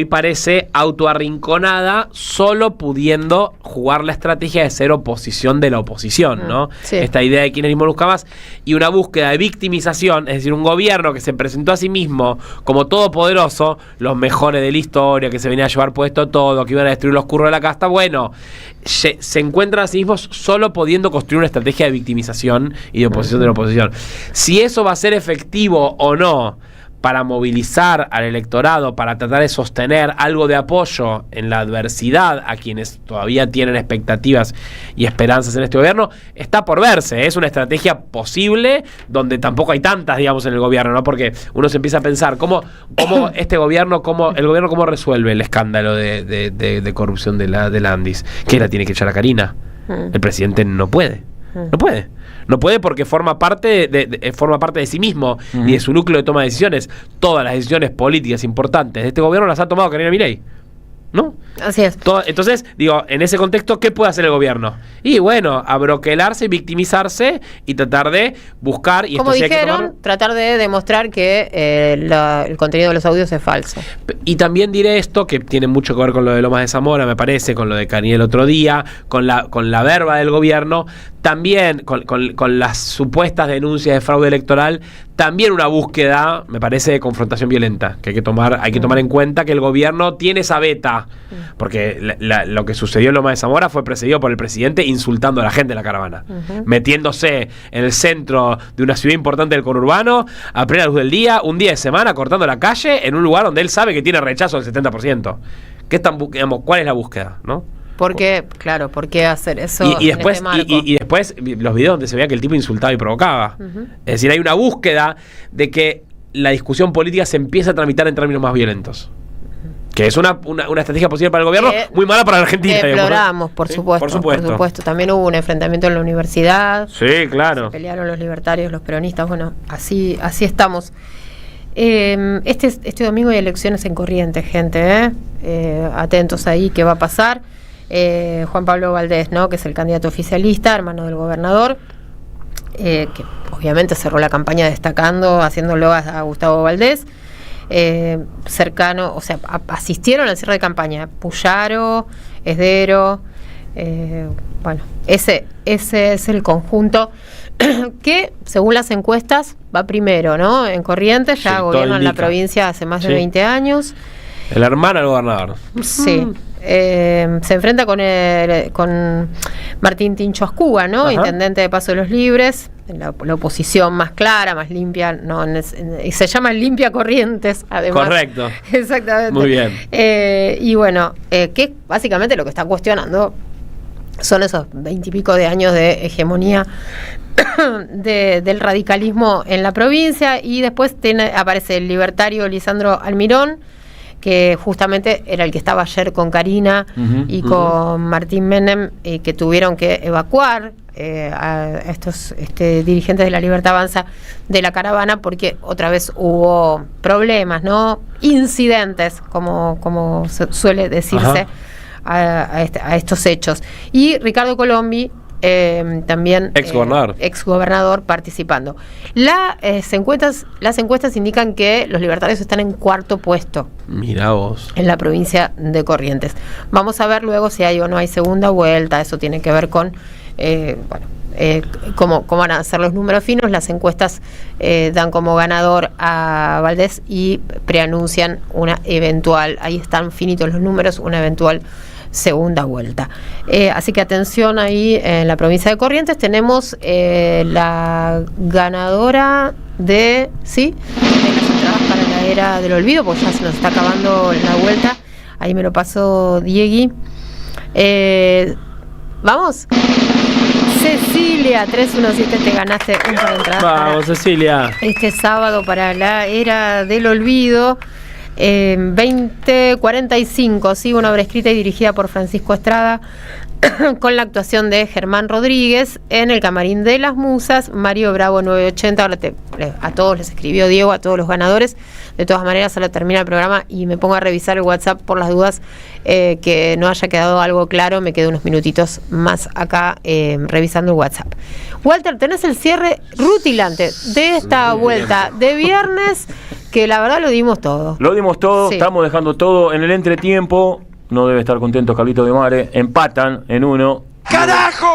S11: parece autoarrinconada, solo pudiendo jugar la estrategia de ser oposición de la oposición, ¿no? Sí. Esta idea de kirchnerismo nunca más, y una búsqueda de victimización, es decir, un gobierno que se presentó a sí mismo como todopoderoso, los mejores de la historia, que se venía a llevar puesto todo, que iban a destruir los curros de la casta. Bueno, se encuentran a sí mismos solo pudiendo construir una estrategia de victimización y de oposición de la oposición. Si eso va a ser efectivo o no para movilizar al electorado, para tratar de sostener algo de apoyo en la adversidad a quienes todavía tienen expectativas y esperanzas en este gobierno, está por verse. Es una estrategia posible donde tampoco hay tantas, digamos, en el gobierno, ¿no? Porque uno se empieza a pensar cómo este gobierno, cómo resuelve el escándalo de corrupción de la Andis. ¿Qué la tiene que echar a Karina? El presidente no puede. No puede porque forma parte de sí mismo y de su núcleo de toma de decisiones. Todas las decisiones políticas importantes de este gobierno las ha tomado Karina Milei, ¿no?
S1: Así es.
S11: Entonces, digo, en ese contexto, ¿qué puede hacer el gobierno? Y bueno, abroquelarse, victimizarse y tratar de buscar... Y
S1: como
S11: esto sí
S1: dijeron, tratar de demostrar que el contenido de los audios es falso.
S11: Y también diré esto, que tiene mucho que ver con lo de Lomas de Zamora, me parece, con lo de Cani el otro día, con la verba del gobierno, también con las supuestas denuncias de fraude electoral, también una búsqueda, me parece, de confrontación violenta, que hay que tomar en cuenta que el gobierno tiene esa veta, porque lo que sucedió en Lomas de Zamora fue precedido por el presidente insultando a la gente de la caravana, metiéndose en el centro de una ciudad importante del conurbano, a plena luz del día, un día de semana, cortando la calle, en un lugar donde él sabe que tiene rechazo del 70%. ¿Cuál es la búsqueda, no?
S1: ¿Por qué hacer eso?
S11: Y después, y después los videos donde se veía que el tipo insultaba y provocaba. Es decir, hay una búsqueda de que la discusión política se empiece a tramitar en términos más violentos. Que es una estrategia posible para el gobierno, muy mala para la Argentina.
S1: Exploramos, por supuesto. También hubo un enfrentamiento en la universidad.
S11: Sí, claro.
S1: Se pelearon los libertarios, los peronistas. Bueno, así estamos. Este domingo hay elecciones en Corrientes, gente. Atentos ahí, ¿qué va a pasar? Juan Pablo Valdés, ¿no? Que es el candidato oficialista, hermano del gobernador, que obviamente cerró la campaña destacando, haciéndolo a Gustavo Valdés, cercano, o sea, asistieron al cierre de campaña Puyaro, Esdero, bueno, ese es el conjunto que, según las encuestas, va primero, ¿no? En Corrientes, ya gobiernan la provincia hace más de 20 años.
S11: El hermano del gobernador.
S1: Sí. Se enfrenta con Martín Tincho Ascuba, ¿no? Intendente de Paso de los Libres, la oposición más clara, más limpia, no, y se llama Limpia Corrientes, además.
S11: Correcto.
S1: Exactamente.
S11: Muy bien.
S1: Y bueno, que básicamente lo que está cuestionando son esos 20 y pico de años de hegemonía del radicalismo en la provincia, y después aparece el libertario Lisandro Almirón, que justamente era el que estaba ayer con Karina y con Martín Menem, que tuvieron que evacuar a estos dirigentes de la Libertad Avanza de la caravana, porque otra vez hubo problemas, ¿no? Incidentes, como suele decirse, a estos hechos. Y Ricardo Colombi, también exgobernador, participando. Las encuestas indican que los libertarios están en cuarto puesto.
S11: Mirá vos.
S1: En la provincia de Corrientes. Vamos a ver luego si hay o no hay segunda vuelta. Eso tiene que ver con cómo van a ser los números finos. Las encuestas dan como ganador a Valdés y preanuncian una eventual, ahí están finitos los números, una eventual segunda vuelta. Así que atención ahí en la provincia de Corrientes. Tenemos la ganadora de las entradas para la era del olvido, porque ya se nos está acabando la vuelta. Ahí me lo pasó Diegui. Vamos. Cecilia 317, te ganaste un par de entradas.
S11: Vamos, Cecilia.
S1: Este sábado para la era del olvido. 2045, sí, una obra escrita y dirigida por Francisco Estrada, con la actuación de Germán Rodríguez en el Camarín de las Musas, Mario Bravo 980. Ahora a todos les escribió Diego, a todos los ganadores. De todas maneras, solo termina el programa y me pongo a revisar el WhatsApp por las dudas, que no haya quedado algo claro. Me quedo unos minutitos más acá revisando el WhatsApp. Walter, tenés el cierre rutilante de esta vuelta de viernes, que la verdad lo dimos todo.
S2: Estamos dejando todo en el entretiempo. No debe estar contento Carlito de Mare. Empatan en 1.
S17: ¡Carajo!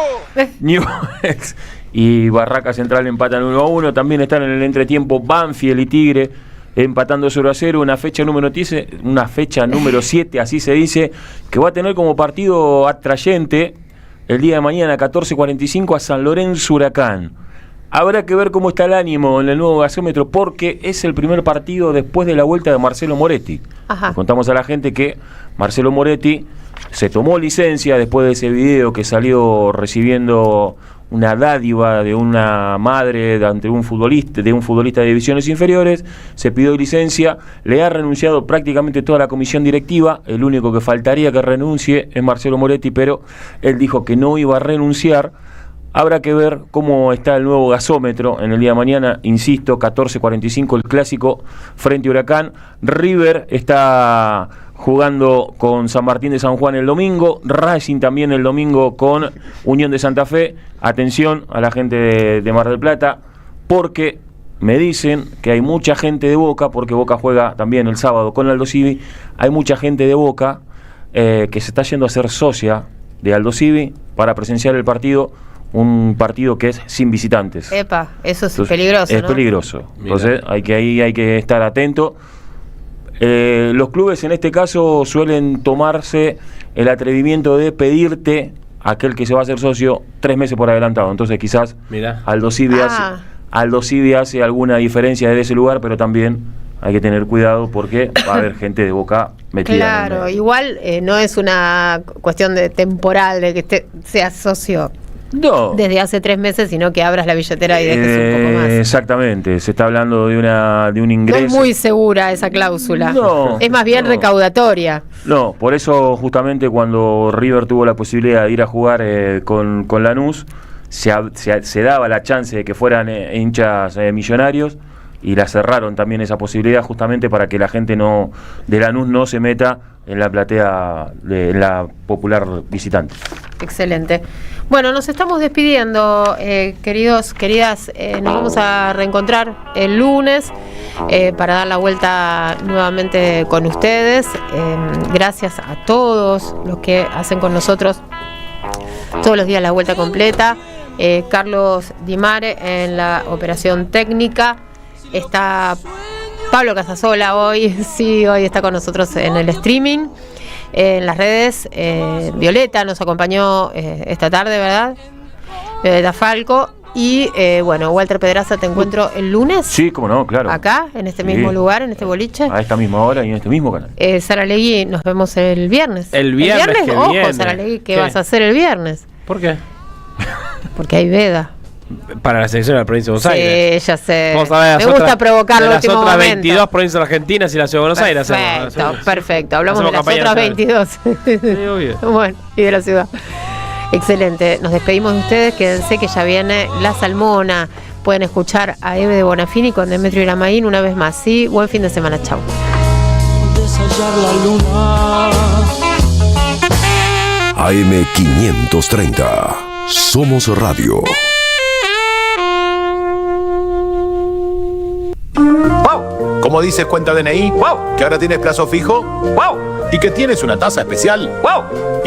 S2: Newell's y Barraca Central empatan 1-1. También están en el entretiempo Banfield y Tigre empatando 0-0. Una fecha número 7, así se dice, que va a tener como partido atrayente el día de mañana 14:45 a San Lorenzo Huracán. Habrá que ver cómo está el ánimo en el nuevo gasómetro, porque es el primer partido después de la vuelta de Marcelo Moretti. Le contamos a la gente que Marcelo Moretti se tomó licencia después de ese video que salió recibiendo una dádiva de una madre ante un futbolista de divisiones inferiores. Se pidió licencia, le ha renunciado prácticamente toda la comisión directiva. El único que faltaría que renuncie es Marcelo Moretti, pero él dijo que no iba a renunciar. Habrá que ver cómo está el nuevo gasómetro en el día de mañana. Insisto, 14:45 el clásico frente a Huracán. River está jugando con San Martín de San Juan el domingo. Racing también el domingo con Unión de Santa Fe. Atención a la gente de Mar del Plata, porque me dicen que hay mucha gente de Boca, porque Boca juega también el sábado con Aldosivi. Hay mucha gente de Boca que se está yendo a ser socia de Aldosivi para presenciar el partido. Un partido que es sin visitantes.
S1: Epa, eso es. Entonces, peligroso,
S2: es
S1: ¿no?
S2: Peligroso. Entonces hay que estar atento. Los clubes en este caso suelen tomarse el atrevimiento de pedirte a aquel que se va a hacer socio 3 meses por adelantado. Entonces quizás Aldosivi hace alguna diferencia desde ese lugar, pero también hay que tener cuidado porque va a haber gente de Boca metida.
S1: Claro, igual no es una cuestión de temporal de que seas socio.
S2: No.
S1: Desde hace 3 meses, sino que abras la billetera y dejes un poco más.
S2: Exactamente, se está hablando de un ingreso.
S1: No es muy segura esa cláusula.
S2: No,
S1: es más bien recaudatoria.
S2: No, por eso justamente cuando River tuvo la posibilidad de ir a jugar con Lanús, se daba la chance de que fueran hinchas millonarios, y la cerraron también esa posibilidad justamente para que la gente de Lanús no se meta en la platea de la popular visitante.
S1: Excelente. Bueno, nos estamos despidiendo, queridas. Nos vamos a reencontrar el lunes para dar la vuelta nuevamente con ustedes. Gracias a todos los que hacen con nosotros todos los días la vuelta completa. Carlos Di Mare en la operación técnica. Está Pablo Casasola hoy está con nosotros en el streaming, en las redes. Violeta nos acompañó esta tarde, ¿verdad? Violeta Falco. Y Walter Pedraza, te encuentro el lunes.
S2: Sí, cómo no, claro.
S1: Acá, en este mismo lugar, en este boliche.
S2: A esta misma hora y en este mismo canal.
S1: Saralegui, nos vemos el viernes.
S11: El viernes que
S1: ojo,
S11: viene.
S1: Saralegui, ¿qué vas a hacer el viernes?
S11: ¿Por qué?
S1: Porque hay veda.
S11: Para la selección de la provincia de Buenos Aires.
S1: Sí, ya sé.
S11: Me
S1: gusta provocar los
S11: últimos momentos. Las otras 22 provincias argentinas y la ciudad de Buenos Aires.
S1: Perfecto. Hablamos de las otras 22.
S11: Sí, obvio.
S1: Bueno, y de la ciudad. Excelente. Nos despedimos de ustedes. Quédense que ya viene La Salmona. Pueden escuchar a Eve de Bonafini con Demetrio Iramaín una vez más. Sí, buen fin de semana. Chau.
S4: AM 530. Somos Radio.
S8: ¡Wow! ¿Cómo dices cuenta DNI? ¡Wow! ¿Que ahora tienes plazo fijo? ¡Wow! ¿Y que tienes una tasa especial? ¡Wow! Y